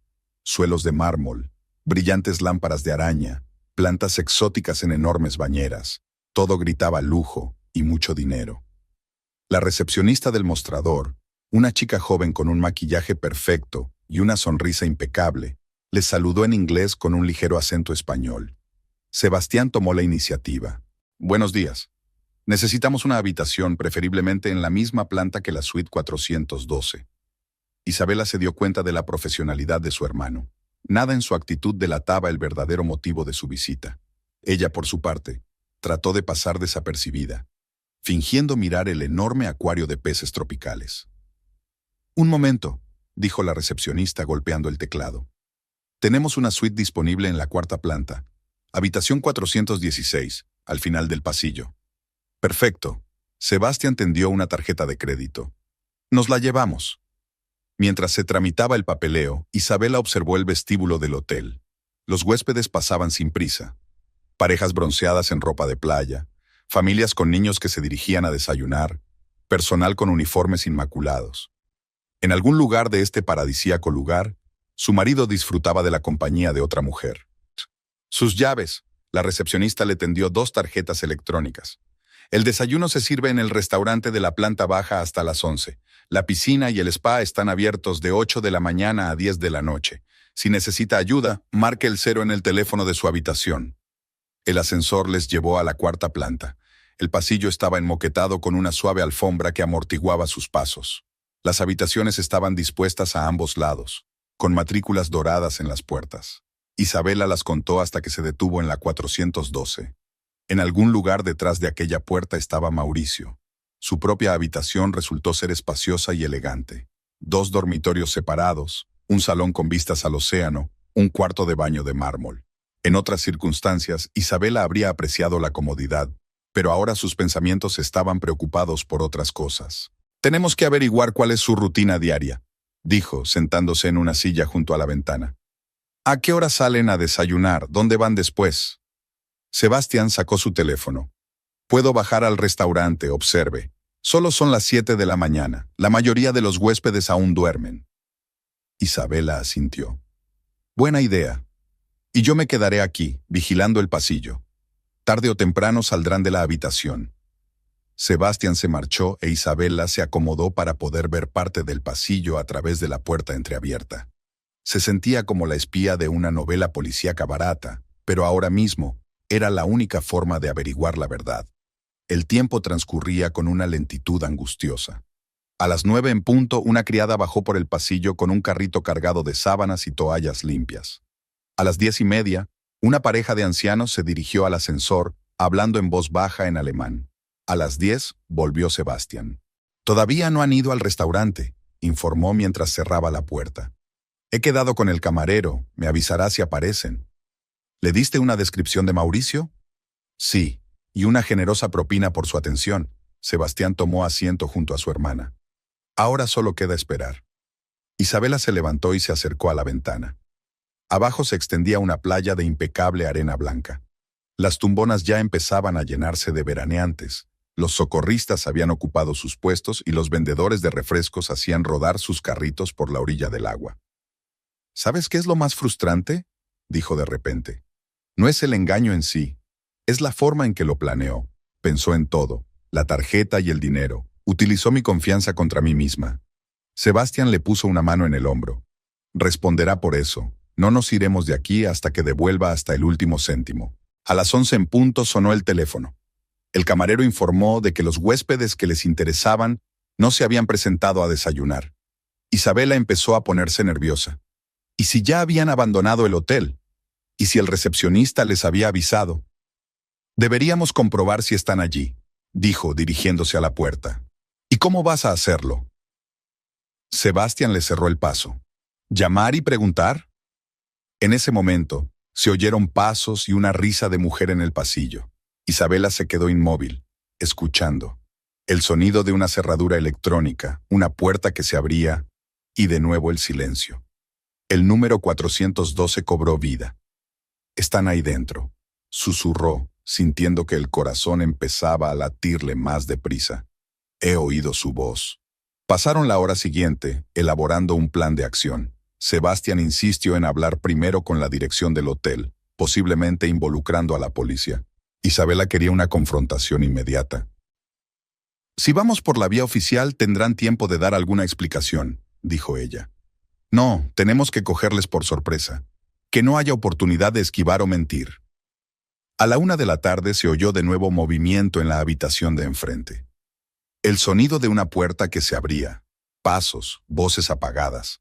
Suelos de mármol, brillantes lámparas de araña, plantas exóticas en enormes bañeras. Todo gritaba lujo y mucho dinero. La recepcionista del mostrador, una chica joven con un maquillaje perfecto y una sonrisa impecable, les saludó en inglés con un ligero acento español. Sebastián tomó la iniciativa. Buenos días. Necesitamos una habitación, preferiblemente en la misma planta que la suite 412. Isabela se dio cuenta de la profesionalidad de su hermano. Nada en su actitud delataba el verdadero motivo de su visita. Ella, por su parte, trató de pasar desapercibida, fingiendo mirar el enorme acuario de peces tropicales. Un momento, dijo la recepcionista golpeando el teclado. Tenemos una suite disponible en la cuarta planta, habitación 416, al final del pasillo. Perfecto. Sebastián tendió una tarjeta de crédito. Nos la llevamos. Mientras se tramitaba el papeleo, Isabela observó el vestíbulo del hotel. Los huéspedes pasaban sin prisa. Parejas bronceadas en ropa de playa, familias con niños que se dirigían a desayunar, personal con uniformes inmaculados. En algún lugar de este paradisíaco lugar, su marido disfrutaba de la compañía de otra mujer. Sus llaves. La recepcionista le tendió 2 tarjetas electrónicas. El desayuno se sirve en el restaurante de la planta baja hasta las 11. La piscina y el spa están abiertos de 8 de la mañana a 10 de la noche. Si necesita ayuda, marque el 0 en el teléfono de su habitación. El ascensor les llevó a la cuarta planta. El pasillo estaba enmoquetado con una suave alfombra que amortiguaba sus pasos. Las habitaciones estaban dispuestas a ambos lados, con matrículas doradas en las puertas. Isabela las contó hasta que se detuvo en la 412. En algún lugar detrás de aquella puerta estaba Mauricio. Su propia habitación resultó ser espaciosa y elegante. 2 dormitorios separados, un salón con vistas al océano, un cuarto de baño de mármol. En otras circunstancias, Isabela habría apreciado la comodidad, pero ahora sus pensamientos estaban preocupados por otras cosas. Tenemos que averiguar cuál es su rutina diaria, dijo, sentándose en una silla junto a la ventana. ¿A qué hora salen a desayunar? ¿Dónde van después? Sebastián sacó su teléfono. Puedo bajar al restaurante, observe. Solo son las 7 de la mañana. La mayoría de los huéspedes aún duermen. Isabela asintió. Buena idea. Y yo me quedaré aquí, vigilando el pasillo. Tarde o temprano saldrán de la habitación. Sebastián se marchó e Isabela se acomodó para poder ver parte del pasillo a través de la puerta entreabierta. Se sentía como la espía de una novela policíaca barata, pero ahora mismo era la única forma de averiguar la verdad. El tiempo transcurría con una lentitud angustiosa. A las 9 en punto, una criada bajó por el pasillo con un carrito cargado de sábanas y toallas limpias. A las 10:30, una pareja de ancianos se dirigió al ascensor, hablando en voz baja en alemán. A las 10, volvió Sebastián. Todavía no han ido al restaurante, informó mientras cerraba la puerta. He quedado con el camarero, me avisará si aparecen. ¿Le diste una descripción de Mauricio? Sí, y una generosa propina por su atención. Sebastián tomó asiento junto a su hermana. Ahora solo queda esperar. Isabela se levantó y se acercó a la ventana. Abajo se extendía una playa de impecable arena blanca. Las tumbonas ya empezaban a llenarse de veraneantes. Los socorristas habían ocupado sus puestos y los vendedores de refrescos hacían rodar sus carritos por la orilla del agua. ¿Sabes qué es lo más frustrante?, dijo de repente. No es el engaño en sí, es la forma en que lo planeó. Pensó en todo, la tarjeta y el dinero. Utilizó mi confianza contra mí misma. Sebastián le puso una mano en el hombro. Responderá por eso. No nos iremos de aquí hasta que devuelva hasta el último céntimo. A las 11 en punto sonó el teléfono. El camarero informó de que los huéspedes que les interesaban no se habían presentado a desayunar. Isabela empezó a ponerse nerviosa. ¿Y si ya habían abandonado el hotel? ¿Y si el recepcionista les había avisado? Deberíamos comprobar si están allí, dijo dirigiéndose a la puerta. ¿Y cómo vas a hacerlo? Sebastián le cerró el paso. ¿Llamar y preguntar? En ese momento, se oyeron pasos y una risa de mujer en el pasillo. Isabela se quedó inmóvil, escuchando. El sonido de una cerradura electrónica, una puerta que se abría, y de nuevo el silencio. El número 412 cobró vida. «Están ahí dentro», susurró, sintiendo que el corazón empezaba a latirle más deprisa. «He oído su voz». Pasaron la hora siguiente, elaborando un plan de acción. Sebastián insistió en hablar primero con la dirección del hotel, posiblemente involucrando a la policía. Isabela quería una confrontación inmediata. «Si vamos por la vía oficial, tendrán tiempo de dar alguna explicación», dijo ella. «No, tenemos que cogerles por sorpresa. Que no haya oportunidad de esquivar o mentir». A la 1 de la tarde se oyó de nuevo movimiento en la habitación de enfrente. El sonido de una puerta que se abría, pasos, voces apagadas.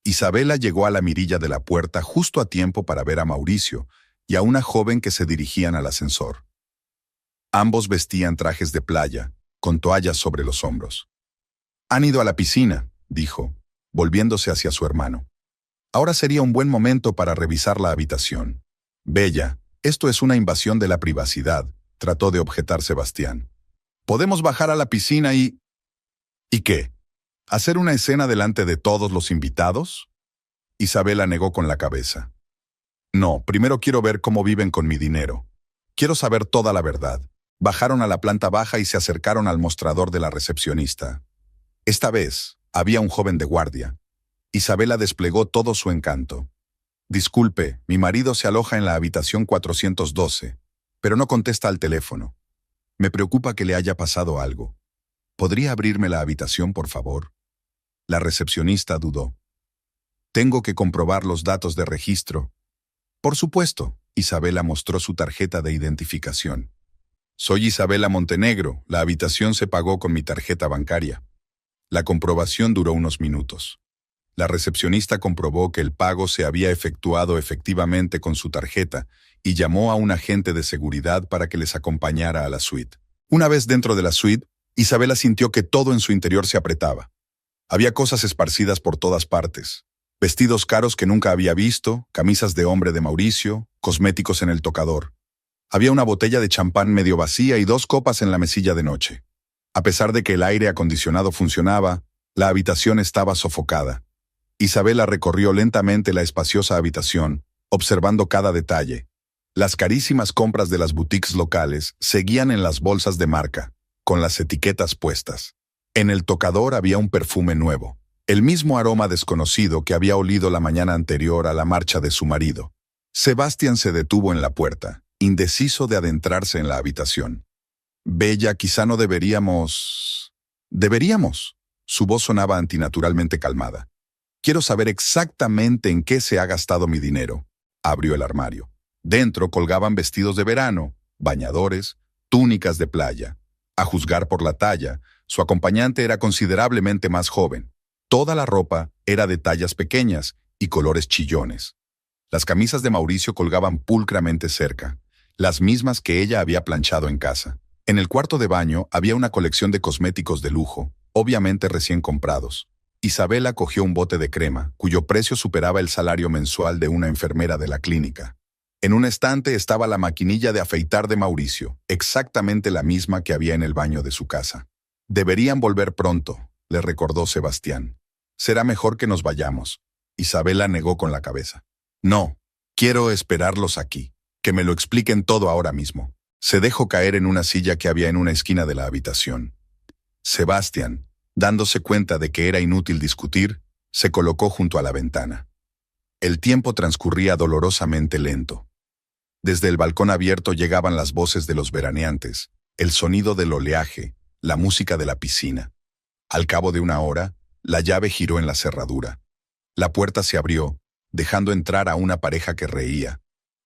Isabela llegó a la mirilla de la puerta justo a tiempo para ver a Mauricio y a una joven que se dirigían al ascensor. Ambos vestían trajes de playa, con toallas sobre los hombros. «Han ido a la piscina», dijo, volviéndose hacia su hermano. «Ahora sería un buen momento para revisar la habitación». «Bella, esto es una invasión de la privacidad», trató de objetar Sebastián. «Podemos bajar a la piscina y...» «¿Y qué? ¿Hacer una escena delante de todos los invitados?» Isabela negó con la cabeza. «No, primero quiero ver cómo viven con mi dinero. Quiero saber toda la verdad». Bajaron a la planta baja y se acercaron al mostrador de la recepcionista. Esta vez, había un joven de guardia. Isabela desplegó todo su encanto. «Disculpe, mi marido se aloja en la habitación 412, pero no contesta al teléfono. Me preocupa que le haya pasado algo. ¿Podría abrirme la habitación, por favor?» La recepcionista dudó. «Tengo que comprobar los datos de registro». «Por supuesto», Isabela mostró su tarjeta de identificación. «Soy Isabela Montenegro, la habitación se pagó con mi tarjeta bancaria». La comprobación duró unos minutos. La recepcionista comprobó que el pago se había efectuado efectivamente con su tarjeta y llamó a un agente de seguridad para que les acompañara a la suite. Una vez dentro de la suite, Isabela sintió que todo en su interior se apretaba. Había cosas esparcidas por todas partes. Vestidos caros que nunca había visto, camisas de hombre de Mauricio, cosméticos en el tocador. Había una botella de champán medio vacía y 2 copas en la mesilla de noche. A pesar de que el aire acondicionado funcionaba, la habitación estaba sofocada. Isabela recorrió lentamente la espaciosa habitación, observando cada detalle. Las carísimas compras de las boutiques locales seguían en las bolsas de marca, con las etiquetas puestas. En el tocador había un perfume nuevo, el mismo aroma desconocido que había olido la mañana anterior a la marcha de su marido. Sebastián se detuvo en la puerta, indeciso de adentrarse en la habitación. «Bella, quizá no deberíamos...» «Deberíamos». Su voz sonaba antinaturalmente calmada. «Quiero saber exactamente en qué se ha gastado mi dinero». Abrió el armario. Dentro colgaban vestidos de verano, bañadores, túnicas de playa. A juzgar por la talla, su acompañante era considerablemente más joven. Toda la ropa era de tallas pequeñas y colores chillones. Las camisas de Mauricio colgaban pulcramente cerca, las mismas que ella había planchado en casa. En el cuarto de baño había una colección de cosméticos de lujo, obviamente recién comprados. Isabela cogió un bote de crema, cuyo precio superaba el salario mensual de una enfermera de la clínica. En un estante estaba la maquinilla de afeitar de Mauricio, exactamente la misma que había en el baño de su casa. «Deberían volver pronto», le recordó Sebastián. «Será mejor que nos vayamos». Isabela negó con la cabeza. No, quiero esperarlos aquí. Que me lo expliquen todo ahora mismo. Se dejó caer en una silla que había en una esquina de la habitación. Sebastián, dándose cuenta de que era inútil discutir, se colocó junto a la ventana. El tiempo transcurría dolorosamente lento. Desde el balcón abierto llegaban las voces de los veraneantes, el sonido del oleaje, la música de la piscina. Al cabo de una hora, la llave giró en la cerradura. La puerta se abrió, dejando entrar a una pareja que reía.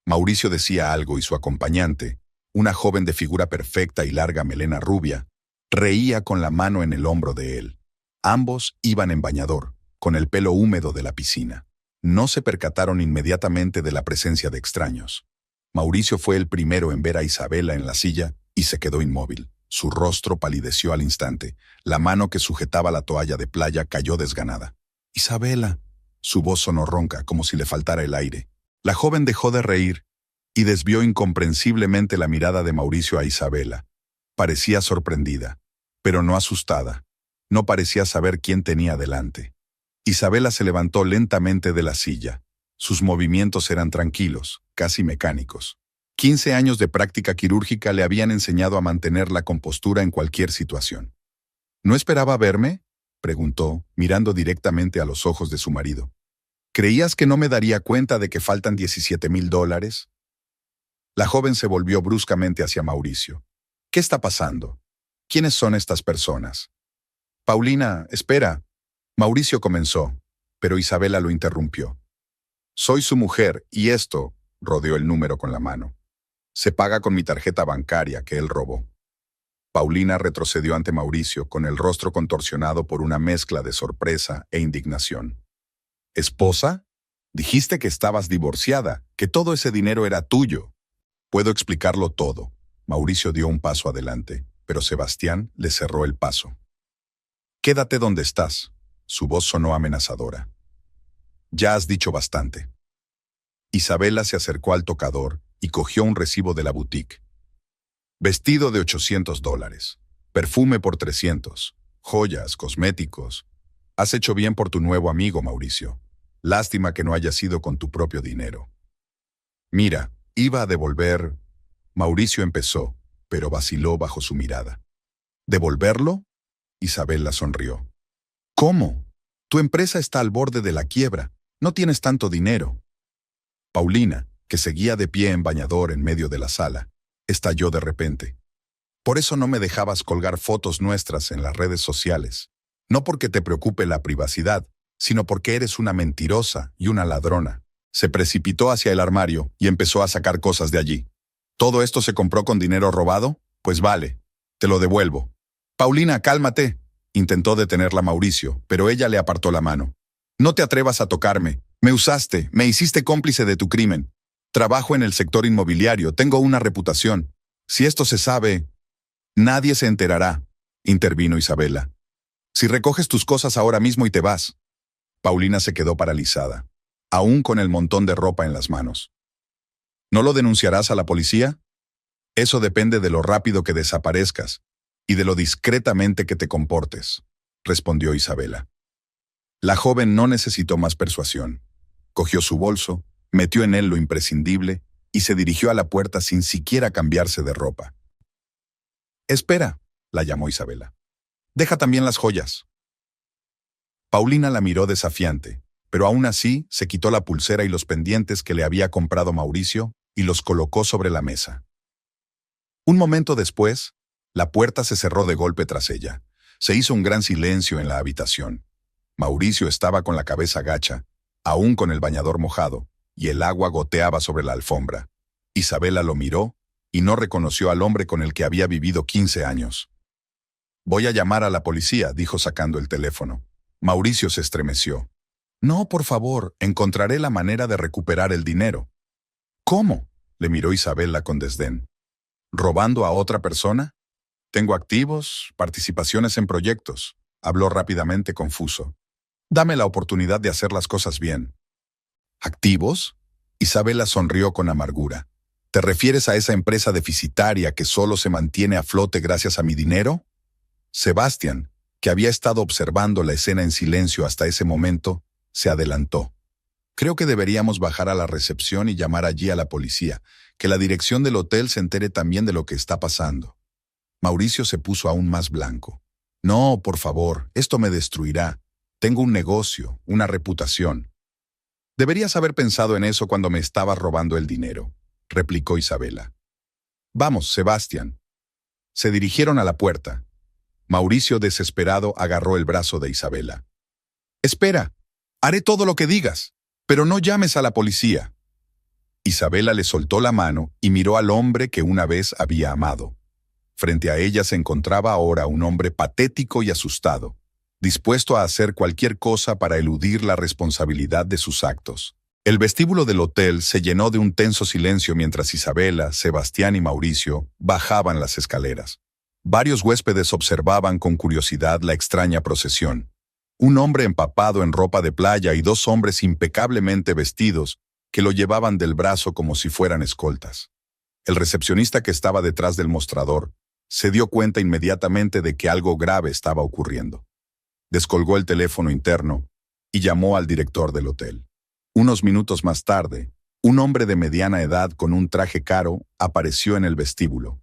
Mauricio decía algo y su acompañante, una joven de figura perfecta y larga melena rubia, reía con la mano en el hombro de él. Ambos iban en bañador, con el pelo húmedo de la piscina. No se percataron inmediatamente de la presencia de extraños. Mauricio fue el primero en ver a Isabela en la silla y se quedó inmóvil. Su rostro palideció al instante. La mano que sujetaba la toalla de playa cayó desganada. «Isabela». Su voz sonó ronca, como si le faltara el aire. La joven dejó de reír y desvió incomprensiblemente la mirada de Mauricio a Isabela. Parecía sorprendida, pero no asustada. No parecía saber quién tenía delante. Isabela se levantó lentamente de la silla. Sus movimientos eran tranquilos, casi mecánicos. 15 años de práctica quirúrgica le habían enseñado a mantener la compostura en cualquier situación. ¿No esperaba verme?, preguntó, mirando directamente a los ojos de su marido. ¿Creías que no me daría cuenta de que faltan $17,000? La joven se volvió bruscamente hacia Mauricio. ¿Qué está pasando? ¿Quiénes son estas personas? Paulina, espera. Mauricio comenzó, pero Isabela lo interrumpió. Soy su mujer y esto, rodeó el número con la mano. Se paga con mi tarjeta bancaria que él robó. Paulina retrocedió ante Mauricio con el rostro contorsionado por una mezcla de sorpresa e indignación. ¿Esposa? Dijiste que estabas divorciada, que todo ese dinero era tuyo. Puedo explicarlo todo. Mauricio dio un paso adelante, pero Sebastián le cerró el paso. Quédate donde estás. Su voz sonó amenazadora. Ya has dicho bastante. Isabela se acercó al tocador y cogió un recibo de la boutique. Vestido de $800, perfume por 300, joyas, cosméticos. Has hecho bien por tu nuevo amigo, Mauricio. Lástima que no haya sido con tu propio dinero. Mira, iba a devolver... Mauricio empezó, pero vaciló bajo su mirada. ¿Devolverlo? Isabela sonrió. ¿Cómo? Tu empresa está al borde de la quiebra. No tienes tanto dinero. Paulina, que seguía de pie en bañador en medio de la sala, estalló de repente. Por eso no me dejabas colgar fotos nuestras en las redes sociales. No porque te preocupe la privacidad, sino porque eres una mentirosa y una ladrona. Se precipitó hacia el armario y empezó a sacar cosas de allí. ¿Todo esto se compró con dinero robado? Pues vale, te lo devuelvo. Paulina, cálmate. Intentó detenerla Mauricio, pero ella le apartó la mano. No te atrevas a tocarme. Me usaste, me hiciste cómplice de tu crimen. Trabajo en el sector inmobiliario, tengo una reputación. Si esto se sabe, nadie se enterará, intervino Isabela. Si recoges tus cosas ahora mismo y te vas. Paulina se quedó paralizada, aún con el montón de ropa en las manos. ¿No lo denunciarás a la policía? Eso depende de lo rápido que desaparezcas y de lo discretamente que te comportes, respondió Isabela. La joven no necesitó más persuasión. Cogió su bolso, metió en él lo imprescindible y se dirigió a la puerta sin siquiera cambiarse de ropa. «Espera», la llamó Isabela. «Deja también las joyas». Paulina la miró desafiante, pero aún así se quitó la pulsera y los pendientes que le había comprado Mauricio y los colocó sobre la mesa. Un momento después, la puerta se cerró de golpe tras ella. Se hizo un gran silencio en la habitación. Mauricio estaba con la cabeza gacha, aún con el bañador mojado, y el agua goteaba sobre la alfombra. Isabela lo miró y no reconoció al hombre con el que había vivido 15 años. «Voy a llamar a la policía», dijo sacando el teléfono. Mauricio se estremeció. «No, por favor, encontraré la manera de recuperar el dinero». «¿Cómo?», le miró Isabela con desdén. «¿Robando a otra persona? Tengo activos, participaciones en proyectos», habló rápidamente confuso. «Dame la oportunidad de hacer las cosas bien». «¿Activos?», Isabela sonrió con amargura. ¿Te refieres a esa empresa deficitaria que solo se mantiene a flote gracias a mi dinero? Sebastián, que había estado observando la escena en silencio hasta ese momento, se adelantó. Creo que deberíamos bajar a la recepción y llamar allí a la policía, que la dirección del hotel se entere también de lo que está pasando. Mauricio se puso aún más blanco. No, por favor, esto me destruirá. Tengo un negocio, una reputación. Deberías haber pensado en eso cuando me estabas robando el dinero, replicó Isabela. Vamos, Sebastián. Se dirigieron a la puerta. Mauricio, desesperado, agarró el brazo de Isabela. Espera, haré todo lo que digas, pero no llames a la policía. Isabela le soltó la mano y miró al hombre que una vez había amado. Frente a ella se encontraba ahora un hombre patético y asustado, dispuesto a hacer cualquier cosa para eludir la responsabilidad de sus actos. El vestíbulo del hotel se llenó de un tenso silencio mientras Isabela, Sebastián y Mauricio bajaban las escaleras. Varios huéspedes observaban con curiosidad la extraña procesión. Un hombre empapado en ropa de playa y dos hombres impecablemente vestidos que lo llevaban del brazo como si fueran escoltas. El recepcionista que estaba detrás del mostrador se dio cuenta inmediatamente de que algo grave estaba ocurriendo. Descolgó el teléfono interno y llamó al director del hotel. Unos minutos más tarde, un hombre de mediana edad con un traje caro apareció en el vestíbulo.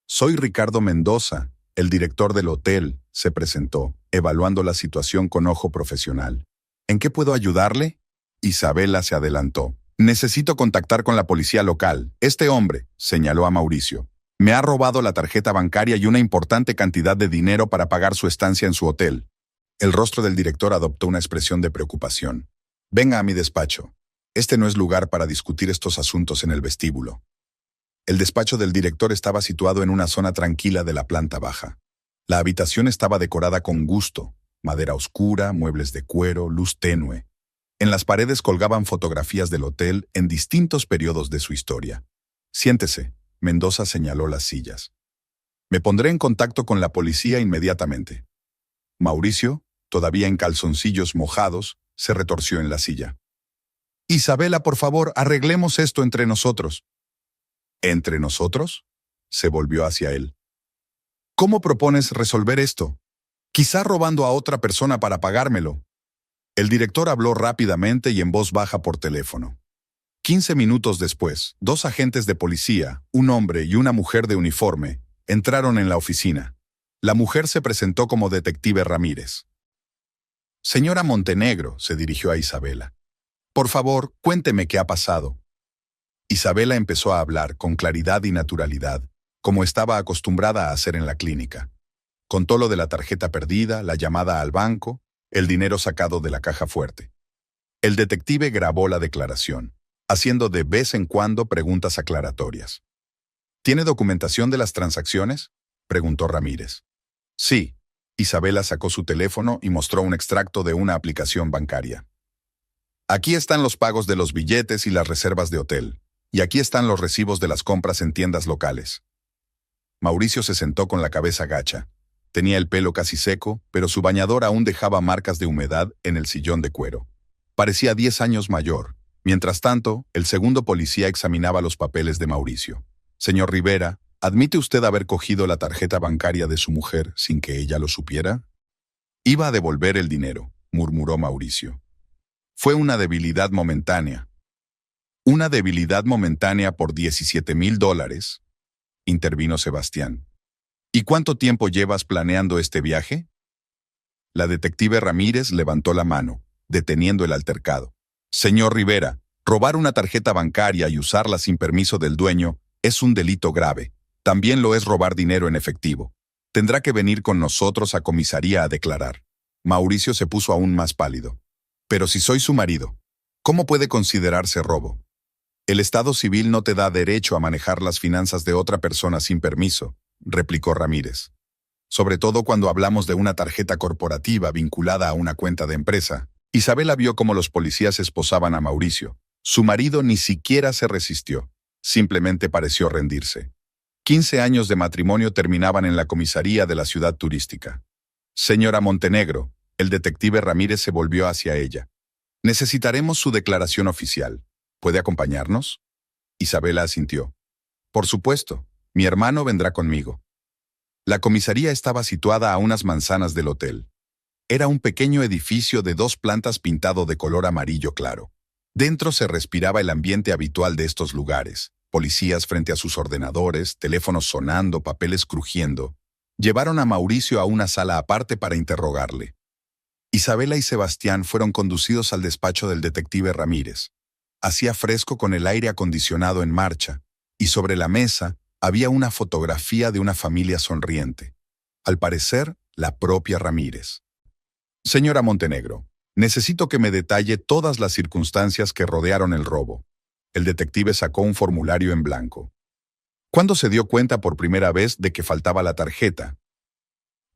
Soy Ricardo Mendoza, el director del hotel, se presentó, evaluando la situación con ojo profesional. ¿En qué puedo ayudarle? Isabela se adelantó. Necesito contactar con la policía local. Este hombre, señaló a Mauricio, me ha robado la tarjeta bancaria y una importante cantidad de dinero para pagar su estancia en su hotel. El rostro del director adoptó una expresión de preocupación. Venga a mi despacho. Este no es lugar para discutir estos asuntos en el vestíbulo. El despacho del director estaba situado en una zona tranquila de la planta baja. La habitación estaba decorada con gusto, madera oscura, muebles de cuero, luz tenue. En las paredes colgaban fotografías del hotel en distintos periodos de su historia. Siéntese, Mendoza señaló las sillas. Me pondré en contacto con la policía inmediatamente. Mauricio, todavía en calzoncillos mojados, se retorció en la silla. Isabela, por favor, arreglemos esto entre nosotros. ¿Entre nosotros? Se volvió hacia él. ¿Cómo propones resolver esto? Quizá robando a otra persona para pagármelo. El director habló rápidamente y en voz baja por teléfono. 15 minutos después, dos agentes de policía, un hombre y una mujer de uniforme, entraron en la oficina. La mujer se presentó como detective Ramírez. Señora Montenegro, se dirigió a Isabela. Por favor, cuénteme qué ha pasado. Isabela empezó a hablar con claridad y naturalidad, como estaba acostumbrada a hacer en la clínica. Contó lo de la tarjeta perdida, la llamada al banco, el dinero sacado de la caja fuerte. El detective grabó la declaración, haciendo de vez en cuando preguntas aclaratorias. ¿Tiene documentación de las transacciones?, preguntó Ramírez. Sí. Isabela sacó su teléfono y mostró un extracto de una aplicación bancaria. Aquí están los pagos de los billetes y las reservas de hotel. Y aquí están los recibos de las compras en tiendas locales. Mauricio se sentó con la cabeza gacha. Tenía el pelo casi seco, pero su bañador aún dejaba marcas de humedad en el sillón de cuero. Parecía 10 años mayor. Mientras tanto, el segundo policía examinaba los papeles de Mauricio. Señor Rivera, ¿admite usted haber cogido la tarjeta bancaria de su mujer sin que ella lo supiera? Iba a devolver el dinero, murmuró Mauricio. Fue una debilidad momentánea. ¿Una debilidad momentánea por $17,000? Intervino Sebastián. ¿Y cuánto tiempo llevas planeando este viaje? La detective Ramírez levantó la mano, deteniendo el altercado. Señor Rivera, robar una tarjeta bancaria y usarla sin permiso del dueño es un delito grave. También lo es robar dinero en efectivo. Tendrá que venir con nosotros a comisaría a declarar. Mauricio se puso aún más pálido. Pero si soy su marido, ¿cómo puede considerarse robo? El Estado civil no te da derecho a manejar las finanzas de otra persona sin permiso, replicó Ramírez. Sobre todo cuando hablamos de una tarjeta corporativa vinculada a una cuenta de empresa. Isabela vio cómo los policías esposaban a Mauricio. Su marido ni siquiera se resistió. Simplemente pareció rendirse. 15 años de matrimonio terminaban en la comisaría de la ciudad turística. Señora Montenegro, el detective Ramírez se volvió hacia ella. Necesitaremos su declaración oficial. ¿Puede acompañarnos? Isabela asintió. Por supuesto, mi hermano vendrá conmigo. La comisaría estaba situada a unas manzanas del hotel. Era un pequeño edificio de 2 plantas pintado de color amarillo claro. Dentro se respiraba el ambiente habitual de estos lugares. Policías frente a sus ordenadores, teléfonos sonando, papeles crujiendo. Llevaron a Mauricio a una sala aparte para interrogarle. Isabela y Sebastián fueron conducidos al despacho del detective Ramírez. Hacía fresco con el aire acondicionado en marcha, y sobre la mesa había una fotografía de una familia sonriente. Al parecer, la propia Ramírez. Señora Montenegro, necesito que me detalle todas las circunstancias que rodearon el robo. El detective sacó un formulario en blanco. ¿Cuándo se dio cuenta por primera vez de que faltaba la tarjeta?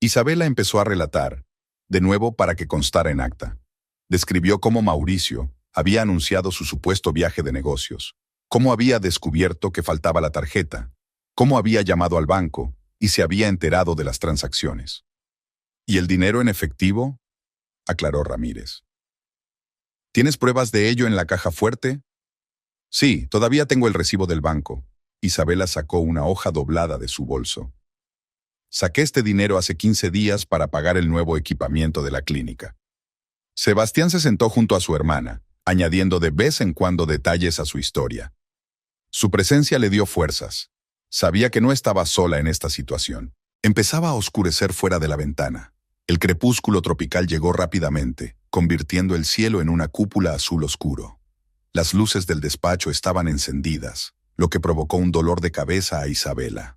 Isabela empezó a relatar, de nuevo para que constara en acta. Describió cómo Mauricio había anunciado su supuesto viaje de negocios, cómo había descubierto que faltaba la tarjeta, cómo había llamado al banco y se había enterado de las transacciones. ¿Y el dinero en efectivo?, aclaró Ramírez. ¿Tienes pruebas de ello en la caja fuerte? Sí, todavía tengo el recibo del banco. Isabela sacó una hoja doblada de su bolso. Saqué este dinero hace 15 días para pagar el nuevo equipamiento de la clínica. Sebastián se sentó junto a su hermana, añadiendo de vez en cuando detalles a su historia. Su presencia le dio fuerzas. Sabía que no estaba sola en esta situación. Empezaba a oscurecer fuera de la ventana. El crepúsculo tropical llegó rápidamente, convirtiendo el cielo en una cúpula azul oscuro. Las luces del despacho estaban encendidas, lo que provocó un dolor de cabeza a Isabela.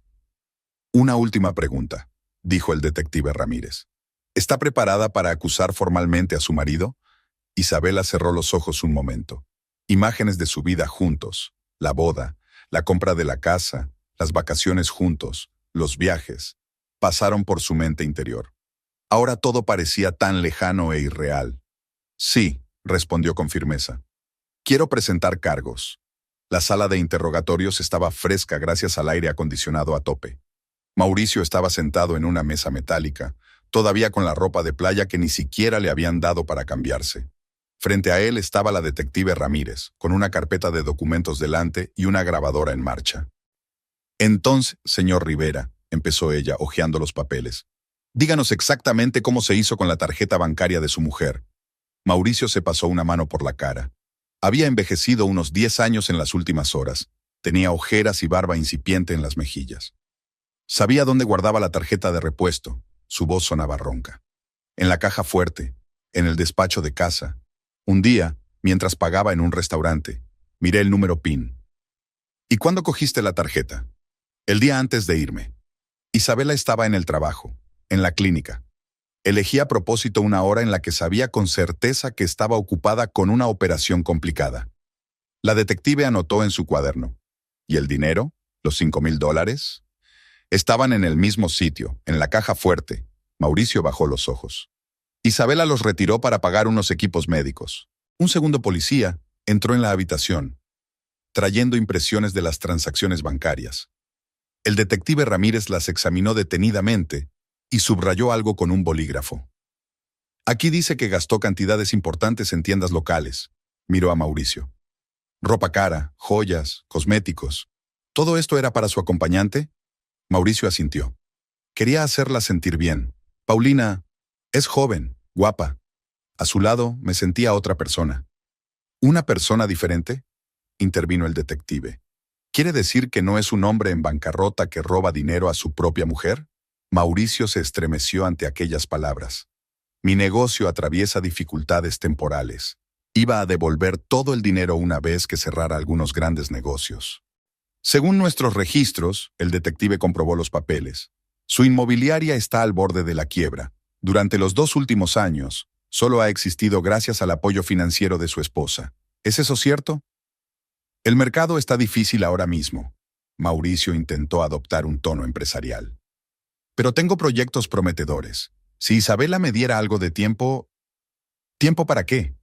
Una última pregunta, dijo el detective Ramírez. ¿Está preparada para acusar formalmente a su marido? Isabela cerró los ojos un momento. Imágenes de su vida juntos, la boda, la compra de la casa, las vacaciones juntos, los viajes, pasaron por su mente interior. Ahora todo parecía tan lejano e irreal. Sí, respondió con firmeza. Quiero presentar cargos. La sala de interrogatorios estaba fresca gracias al aire acondicionado a tope. Mauricio estaba sentado en una mesa metálica, todavía con la ropa de playa que ni siquiera le habían dado para cambiarse. Frente a él estaba la detective Ramírez, con una carpeta de documentos delante y una grabadora en marcha. Entonces, señor Rivera, empezó ella, hojeando los papeles. Díganos exactamente cómo se hizo con la tarjeta bancaria de su mujer. Mauricio se pasó una mano por la cara. Había envejecido unos 10 años en las últimas horas. Tenía ojeras y barba incipiente en las mejillas. Sabía dónde guardaba la tarjeta de repuesto. Su voz sonaba ronca. En la caja fuerte, en el despacho de casa. Un día, mientras pagaba en un restaurante, miré el número PIN. ¿Y cuándo cogiste la tarjeta? El día antes de irme. Isabela estaba en el trabajo, en la clínica. Elegí a propósito una hora en la que sabía con certeza que estaba ocupada con una operación complicada. La detective anotó en su cuaderno. ¿Y el dinero? ¿Los $5,000? Estaban en el mismo sitio, en la caja fuerte. Mauricio bajó los ojos. Isabela los retiró para pagar unos equipos médicos. Un segundo policía entró en la habitación, trayendo impresiones de las transacciones bancarias. El detective Ramírez las examinó detenidamente y subrayó algo con un bolígrafo. Aquí dice que gastó cantidades importantes en tiendas locales. Miró a Mauricio. Ropa cara, joyas, cosméticos. ¿Todo esto era para su acompañante? Mauricio asintió. Quería hacerla sentir bien. Paulina es joven, guapa. A su lado me sentía otra persona. ¿Una persona diferente? Intervino el detective. ¿Quiere decir que no es un hombre en bancarrota que roba dinero a su propia mujer? Mauricio se estremeció ante aquellas palabras. Mi negocio atraviesa dificultades temporales. Iba a devolver todo el dinero una vez que cerrara algunos grandes negocios. Según nuestros registros, el detective comprobó los papeles. Su inmobiliaria está al borde de la quiebra. Durante los 2 últimos años, solo ha existido gracias al apoyo financiero de su esposa. ¿Es eso cierto? El mercado está difícil ahora mismo. Mauricio intentó adoptar un tono empresarial. Pero tengo proyectos prometedores. Si Isabela me diera algo de tiempo... ¿Tiempo para qué?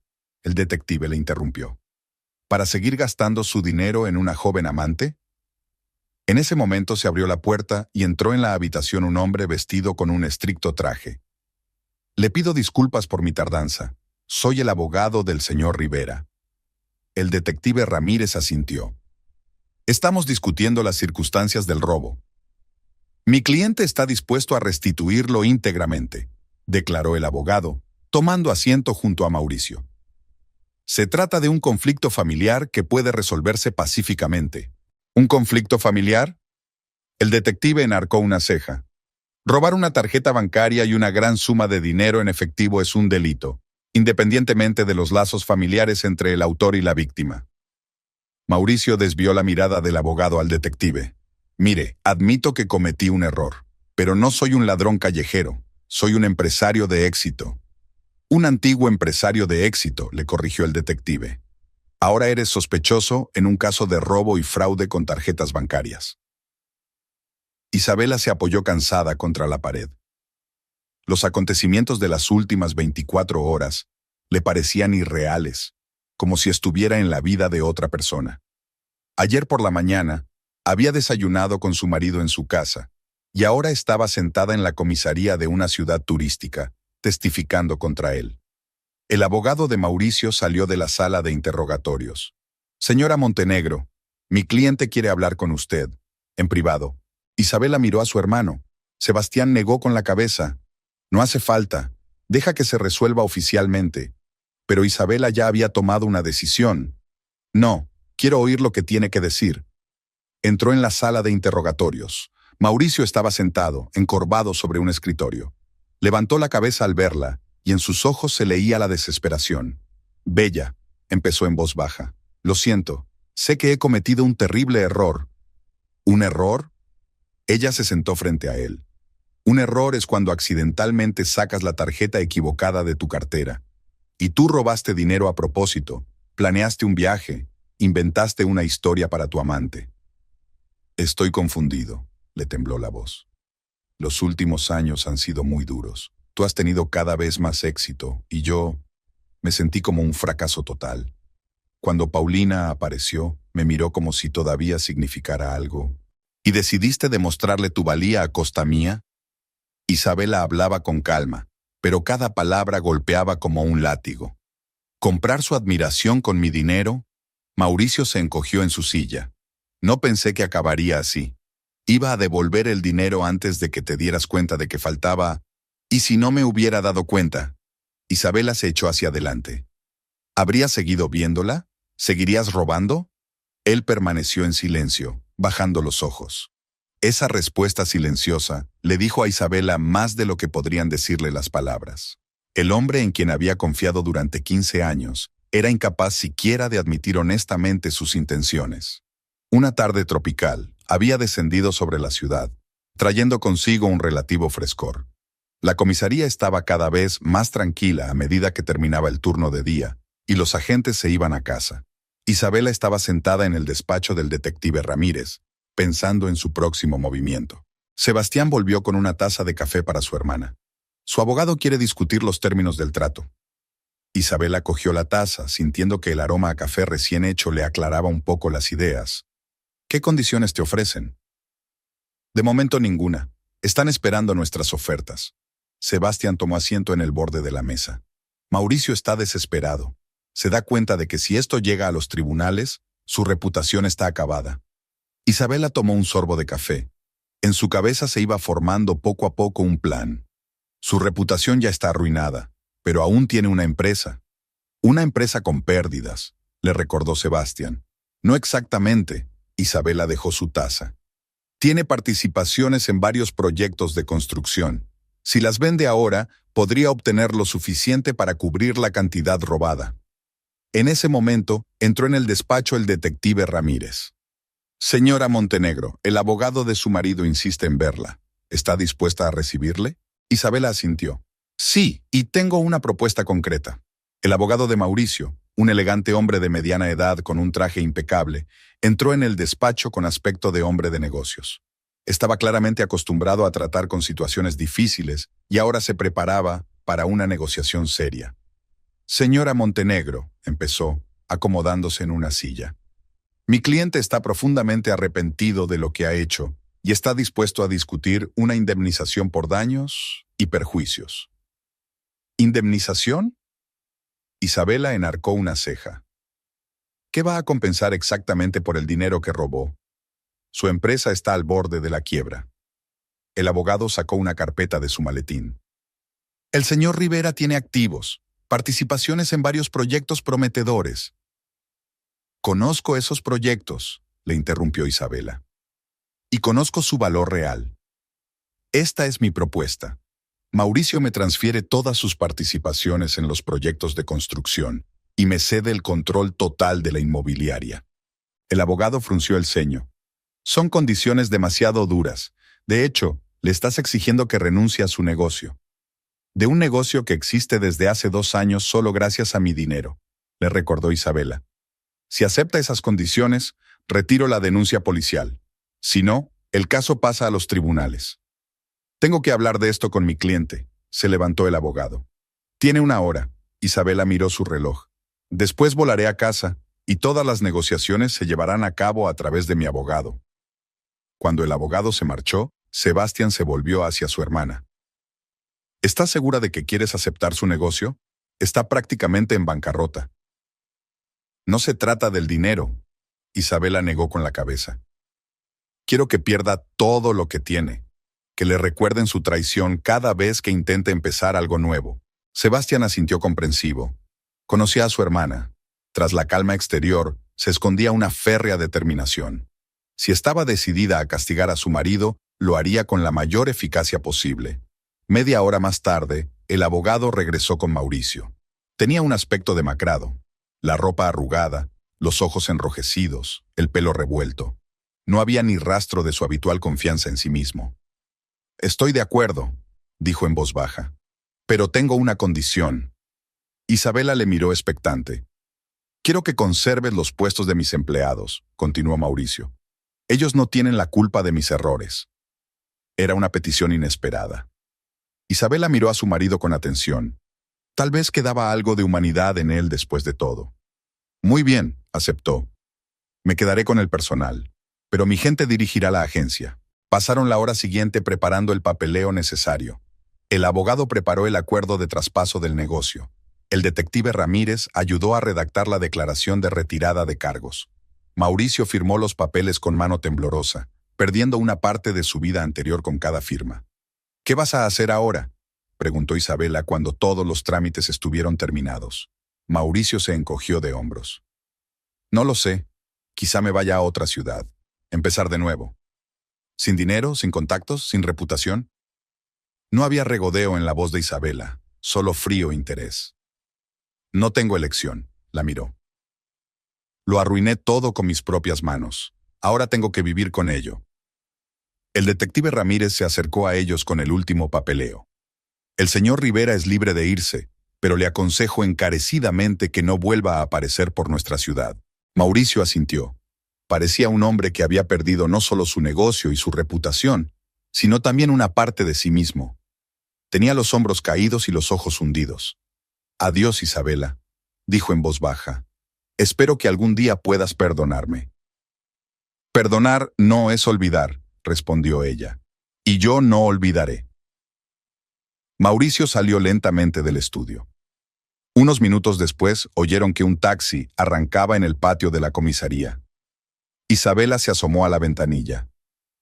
El detective le interrumpió. ¿Para seguir gastando su dinero en una joven amante? En ese momento se abrió la puerta y entró en la habitación un hombre vestido con un estricto traje. Le pido disculpas por mi tardanza. Soy el abogado del señor Rivera. El detective Ramírez asintió. Estamos discutiendo las circunstancias del robo. Mi cliente está dispuesto a restituirlo íntegramente, declaró el abogado, tomando asiento junto a Mauricio. Se trata de un conflicto familiar que puede resolverse pacíficamente. ¿Un conflicto familiar? El detective enarcó una ceja. Robar una tarjeta bancaria y una gran suma de dinero en efectivo es un delito, independientemente de los lazos familiares entre el autor y la víctima. Mauricio desvió la mirada del abogado al detective. Mire, admito que cometí un error, pero no soy un ladrón callejero, soy un empresario de éxito. Un antiguo empresario de éxito, le corrigió el detective. Ahora eres sospechoso en un caso de robo y fraude con tarjetas bancarias. Isabela se apoyó cansada contra la pared. Los acontecimientos de las últimas 24 horas le parecían irreales, como si estuviera en la vida de otra persona. Ayer por la mañana, había desayunado con su marido en su casa, y ahora estaba sentada en la comisaría de una ciudad turística, testificando contra él. El abogado de Mauricio salió de la sala de interrogatorios. Señora Montenegro, mi cliente quiere hablar con usted, en privado. Isabela miró a su hermano. Sebastián negó con la cabeza. No hace falta, deja que se resuelva oficialmente. Pero Isabela ya había tomado una decisión. No, quiero oír lo que tiene que decir. Entró en la sala de interrogatorios. Mauricio estaba sentado, encorvado sobre un escritorio. Levantó la cabeza al verla, y en sus ojos se leía la desesperación. Bella, empezó en voz baja. Lo siento, sé que he cometido un terrible error. ¿Un error? Ella se sentó frente a él. Un error es cuando accidentalmente sacas la tarjeta equivocada de tu cartera. Y tú robaste dinero a propósito, planeaste un viaje, inventaste una historia para tu amante. Estoy confundido, le tembló la voz. Los últimos años han sido muy duros. Tú has tenido cada vez más éxito, y yo me sentí como un fracaso total. Cuando Paulina apareció, me miró como si todavía significara algo. ¿Y decidiste demostrarle tu valía a costa mía? Isabela hablaba con calma, pero cada palabra golpeaba como un látigo. ¿Comprar su admiración con mi dinero? Mauricio se encogió en su silla. No pensé que acabaría así. Iba a devolver el dinero antes de que te dieras cuenta de que faltaba. ¿Y si no me hubiera dado cuenta? Isabela se echó hacia adelante. ¿Habrías seguido viéndola? ¿Seguirías robando? Él permaneció en silencio, bajando los ojos. Esa respuesta silenciosa le dijo a Isabela más de lo que podrían decirle las palabras. El hombre en quien había confiado durante 15 años era incapaz siquiera de admitir honestamente sus intenciones. Una tarde tropical había descendido sobre la ciudad, trayendo consigo un relativo frescor. La comisaría estaba cada vez más tranquila a medida que terminaba el turno de día, y los agentes se iban a casa. Isabela estaba sentada en el despacho del detective Ramírez, pensando en su próximo movimiento. Sebastián volvió con una taza de café para su hermana. Su abogado quiere discutir los términos del trato. Isabela cogió la taza, sintiendo que el aroma a café recién hecho le aclaraba un poco las ideas. ¿Qué condiciones te ofrecen? De momento ninguna. Están esperando nuestras ofertas. Sebastián tomó asiento en el borde de la mesa. Mauricio está desesperado. Se da cuenta de que si esto llega a los tribunales, su reputación está acabada. Isabela tomó un sorbo de café. En su cabeza se iba formando poco a poco un plan. Su reputación ya está arruinada, pero aún tiene una empresa. Una empresa con pérdidas, le recordó Sebastián. No exactamente, Isabela dejó su taza. Tiene participaciones en varios proyectos de construcción. Si las vende ahora, podría obtener lo suficiente para cubrir la cantidad robada. En ese momento, entró en el despacho el detective Ramírez. Señora Montenegro, el abogado de su marido insiste en verla. ¿Está dispuesta a recibirle? Isabela asintió. Sí, y tengo una propuesta concreta. El abogado de Mauricio, un elegante hombre de mediana edad con un traje impecable, entró en el despacho con aspecto de hombre de negocios. Estaba claramente acostumbrado a tratar con situaciones difíciles y ahora se preparaba para una negociación seria. Señora Montenegro, empezó, acomodándose en una silla. Mi cliente está profundamente arrepentido de lo que ha hecho y está dispuesto a discutir una indemnización por daños y perjuicios. ¿Indemnización? Isabela enarcó una ceja. ¿Qué va a compensar exactamente por el dinero que robó? Su empresa está al borde de la quiebra. El abogado sacó una carpeta de su maletín. El señor Rivera tiene activos. Participaciones en varios proyectos prometedores. Conozco esos proyectos, le interrumpió Isabela. Y conozco su valor real. Esta es mi propuesta. Mauricio me transfiere todas sus participaciones en los proyectos de construcción y me cede el control total de la inmobiliaria. El abogado frunció el ceño. Son condiciones demasiado duras. De hecho, le estás exigiendo que renuncie a su negocio. De un negocio que existe desde hace 2 años solo gracias a mi dinero, le recordó Isabela. Si acepta esas condiciones, retiro la denuncia policial. Si no, el caso pasa a los tribunales. Tengo que hablar de esto con mi cliente, se levantó el abogado. Tiene 1 hora, Isabela miró su reloj. Después volaré a casa, y todas las negociaciones se llevarán a cabo a través de mi abogado. Cuando el abogado se marchó, Sebastián se volvió hacia su hermana. ¿Estás segura de que quieres aceptar su negocio? Está prácticamente en bancarrota. No se trata del dinero, Isabela negó con la cabeza. Quiero que pierda todo lo que tiene, que le recuerden su traición cada vez que intente empezar algo nuevo. Sebastián asintió comprensivo. Conocía a su hermana. Tras la calma exterior, se escondía una férrea determinación. Si estaba decidida a castigar a su marido, lo haría con la mayor eficacia posible. Media hora más tarde, el abogado regresó con Mauricio. Tenía un aspecto demacrado, la ropa arrugada, los ojos enrojecidos, el pelo revuelto. No había ni rastro de su habitual confianza en sí mismo. Estoy de acuerdo, dijo en voz baja, pero tengo una condición. Isabela le miró expectante. Quiero que conserves los puestos de mis empleados, continuó Mauricio. Ellos no tienen la culpa de mis errores. Era una petición inesperada. Isabela miró a su marido con atención. Tal vez quedaba algo de humanidad en él después de todo. Muy bien, aceptó. Me quedaré con el personal, pero mi gente dirigirá la agencia. Pasaron la hora siguiente preparando el papeleo necesario. El abogado preparó el acuerdo de traspaso del negocio. El detective Ramírez ayudó a redactar la declaración de retirada de cargos. Mauricio firmó los papeles con mano temblorosa, perdiendo una parte de su vida anterior con cada firma. ¿Qué vas a hacer ahora?, preguntó Isabela cuando todos los trámites estuvieron terminados. Mauricio se encogió de hombros. No lo sé. Quizá me vaya a otra ciudad. Empezar de nuevo. ¿Sin dinero, sin contactos, sin reputación? No había regodeo en la voz de Isabela, solo frío interés. No tengo elección, la miró. Lo arruiné todo con mis propias manos. Ahora tengo que vivir con ello. El detective Ramírez se acercó a ellos con el último papeleo. El señor Rivera es libre de irse, pero le aconsejo encarecidamente que no vuelva a aparecer por nuestra ciudad. Mauricio asintió. Parecía un hombre que había perdido no solo su negocio y su reputación, sino también una parte de sí mismo. Tenía los hombros caídos y los ojos hundidos. Adiós, Isabela, dijo en voz baja. Espero que algún día puedas perdonarme. Perdonar no es olvidar, respondió ella. Y yo no olvidaré. Mauricio salió lentamente del estudio. Unos minutos después oyeron que un taxi arrancaba en el patio de la comisaría. Isabela se asomó a la ventanilla.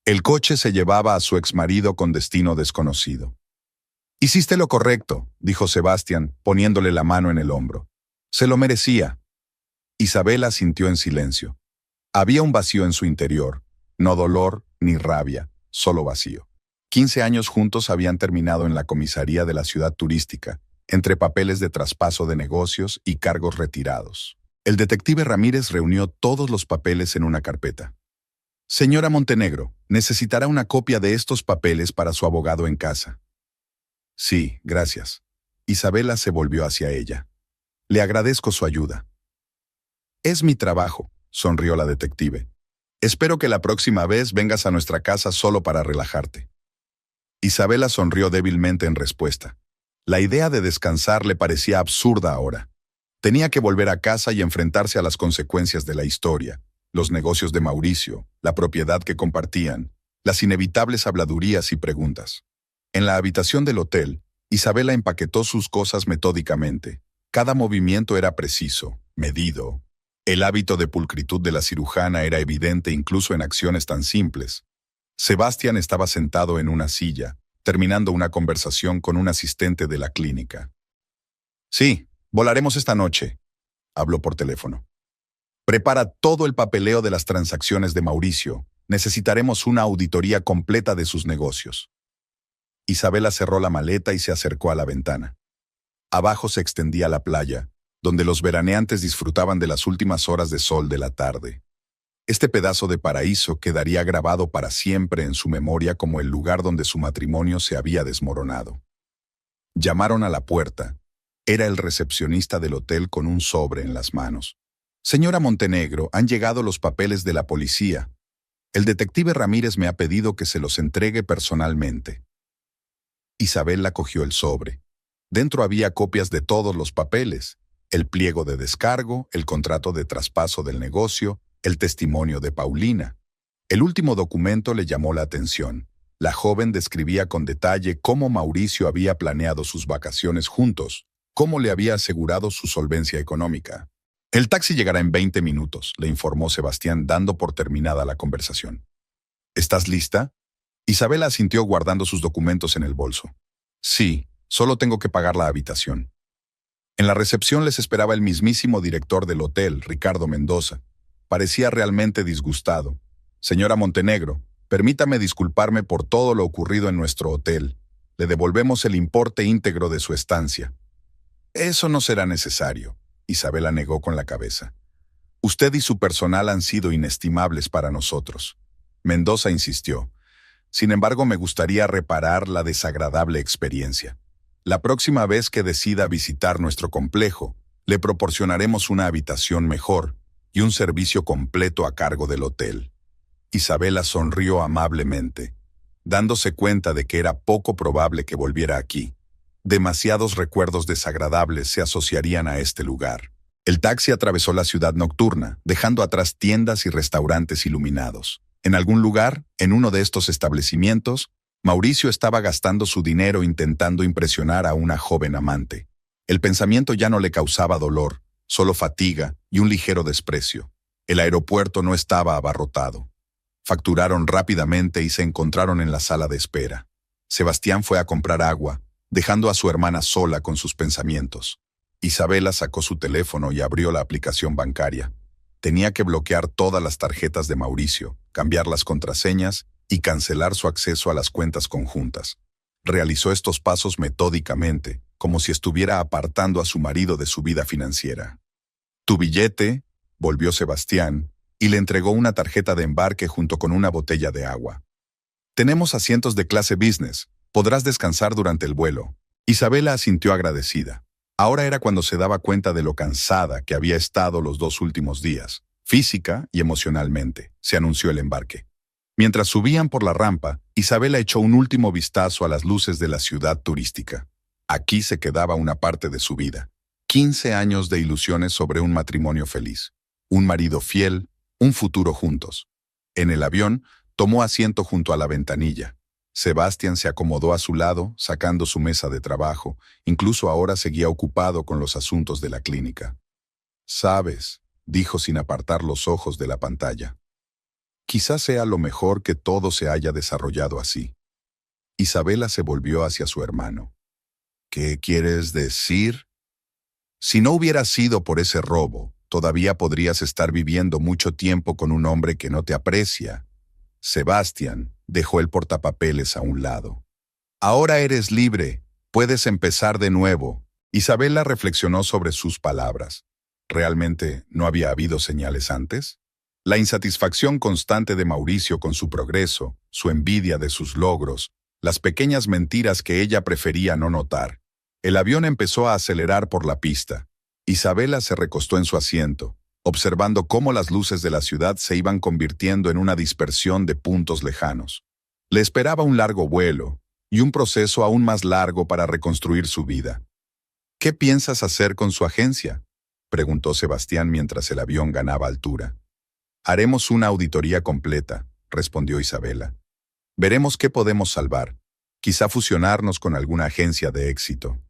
El coche se llevaba a su exmarido con destino desconocido. Hiciste lo correcto, dijo Sebastián, poniéndole la mano en el hombro. Se lo merecía. Isabela sintió en silencio. Había un vacío en su interior, no dolor ni rabia, solo vacío. 15 años juntos habían terminado en la comisaría de la ciudad turística, entre papeles de traspaso de negocios y cargos retirados. El detective Ramírez reunió todos los papeles en una carpeta. Señora Montenegro, necesitará una copia de estos papeles para su abogado en casa. Sí, gracias. Isabela se volvió hacia ella. Le agradezco su ayuda. Es mi trabajo, sonrió la detective. Espero que la próxima vez vengas a nuestra casa solo para relajarte. Isabela sonrió débilmente en respuesta. La idea de descansar le parecía absurda ahora. Tenía que volver a casa y enfrentarse a las consecuencias de la historia, los negocios de Mauricio, la propiedad que compartían, las inevitables habladurías y preguntas. En la habitación del hotel, Isabela empaquetó sus cosas metódicamente. Cada movimiento era preciso, medido. El hábito de pulcritud de la cirujana era evidente incluso en acciones tan simples. Sebastián estaba sentado en una silla, terminando una conversación con un asistente de la clínica. Sí, Volaremos esta noche, habló por teléfono. Prepara todo el papeleo de las transacciones de Mauricio. Necesitaremos una auditoría completa de sus negocios. Isabela cerró la maleta y se acercó a la ventana. Abajo se extendía la playa, donde los veraneantes disfrutaban de las últimas horas de sol de la tarde. Este pedazo de paraíso quedaría grabado para siempre en su memoria como el lugar donde su matrimonio se había desmoronado. Llamaron a la puerta. Era el recepcionista del hotel con un sobre en las manos. Señora Montenegro, han llegado los papeles de la policía. El detective Ramírez me ha pedido que se los entregue personalmente. Isabela cogió el sobre. Dentro había copias de todos los papeles: el pliego de descargo, el contrato de traspaso del negocio, el testimonio de Paulina. El último documento le llamó la atención. La joven describía con detalle cómo Mauricio había planeado sus vacaciones juntos, cómo le había asegurado su solvencia económica. El taxi llegará en 20 minutos, le informó Sebastián, dando por terminada la conversación. ¿Estás lista? Isabela asintió guardando sus documentos en el bolso. Sí, solo tengo que pagar la habitación. En la recepción les esperaba el mismísimo director del hotel, Ricardo Mendoza. Parecía realmente disgustado. Señora Montenegro, permítame disculparme por todo lo ocurrido en nuestro hotel. Le devolvemos el importe íntegro de su estancia. Eso no será necesario, Isabela negó con la cabeza. Usted y su personal han sido inestimables para nosotros. Mendoza insistió. Sin embargo, me gustaría reparar la desagradable experiencia. La próxima vez que decida visitar nuestro complejo, le proporcionaremos una habitación mejor y un servicio completo a cargo del hotel. Isabela sonrió amablemente, dándose cuenta de que era poco probable que volviera aquí. Demasiados recuerdos desagradables se asociarían a este lugar. El taxi atravesó la ciudad nocturna, dejando atrás tiendas y restaurantes iluminados. En algún lugar, en uno de estos establecimientos, Mauricio estaba gastando su dinero intentando impresionar a una joven amante. El pensamiento ya no le causaba dolor, solo fatiga y un ligero desprecio. El aeropuerto no estaba abarrotado. Facturaron rápidamente y se encontraron en la sala de espera. Sebastián fue a comprar agua, dejando a su hermana sola con sus pensamientos. Isabela sacó su teléfono y abrió la aplicación bancaria. Tenía que bloquear todas las tarjetas de Mauricio, cambiar las contraseñas y cancelar su acceso a las cuentas conjuntas. Realizó estos pasos metódicamente, como si estuviera apartando a su marido de su vida financiera. «Tu billete», volvió Sebastián, y le entregó una tarjeta de embarque junto con una botella de agua. «Tenemos asientos de clase business. Podrás descansar durante el vuelo». Isabela asintió agradecida. Ahora era cuando se daba cuenta de lo cansada que había estado los 2 últimos días, física y emocionalmente. Se anunció el embarque. Mientras subían por la rampa, Isabela echó un último vistazo a las luces de la ciudad turística. Aquí se quedaba una parte de su vida. 15 años de ilusiones sobre un matrimonio feliz, un marido fiel, un futuro juntos. En el avión, tomó asiento junto a la ventanilla. Sebastián se acomodó a su lado, sacando su mesa de trabajo. Incluso ahora seguía ocupado con los asuntos de la clínica. «Sabes», dijo sin apartar los ojos de la pantalla. «Quizás sea lo mejor que todo se haya desarrollado así». Isabela se volvió hacia su hermano. «¿Qué quieres decir?» «Si no hubiera sido por ese robo, todavía podrías estar viviendo mucho tiempo con un hombre que no te aprecia». Sebastián dejó el portapapeles a un lado. «Ahora eres libre, puedes empezar de nuevo». Isabela reflexionó sobre sus palabras. ¿Realmente no había habido señales antes? La insatisfacción constante de Mauricio con su progreso, su envidia de sus logros, las pequeñas mentiras que ella prefería no notar. El avión empezó a acelerar por la pista. Isabela se recostó en su asiento, observando cómo las luces de la ciudad se iban convirtiendo en una dispersión de puntos lejanos. Le esperaba un largo vuelo y un proceso aún más largo para reconstruir su vida. «¿Qué piensas hacer con su agencia?», preguntó Sebastián mientras el avión ganaba altura. «Haremos una auditoría completa», respondió Isabela. «Veremos qué podemos salvar. Quizá fusionarnos con alguna agencia de éxito».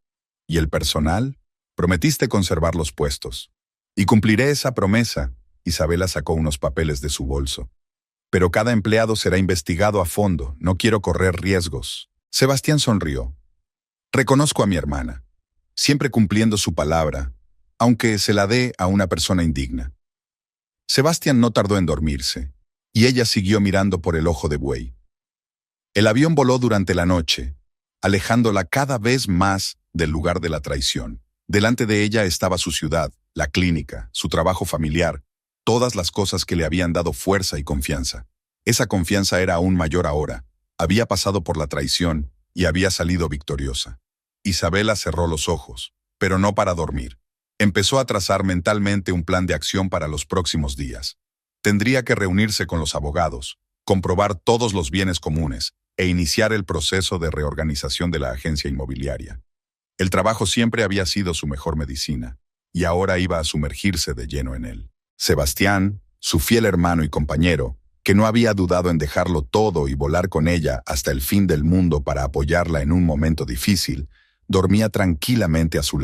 «¿Y el personal? Prometiste conservar los puestos». «Y cumpliré esa promesa», Isabela sacó unos papeles de su bolso. «Pero cada empleado será investigado a fondo, no quiero correr riesgos». Sebastián sonrió. «Reconozco a mi hermana. siempre cumpliendo su palabra, aunque se la dé a una persona indigna. Sebastián no tardó en dormirse, y ella siguió mirando por el ojo de buey. El avión voló durante la noche, alejándola cada vez más del lugar de la traición. Delante de ella estaba su ciudad, la clínica, su trabajo familiar, todas las cosas que le habían dado fuerza y confianza. Esa confianza era aún mayor ahora. Había pasado por la traición y había salido victoriosa. Isabela cerró los ojos, pero no para dormir. Empezó a trazar mentalmente un plan de acción para los próximos días. Tendría que reunirse con los abogados, comprobar todos los bienes comunes e iniciar el proceso de reorganización de la agencia inmobiliaria. El trabajo siempre había sido su mejor medicina, y ahora iba a sumergirse de lleno en él. Sebastián, su fiel hermano y compañero, que no había dudado en dejarlo todo y volar con ella hasta el fin del mundo para apoyarla en un momento difícil, dormía tranquilamente a su lado.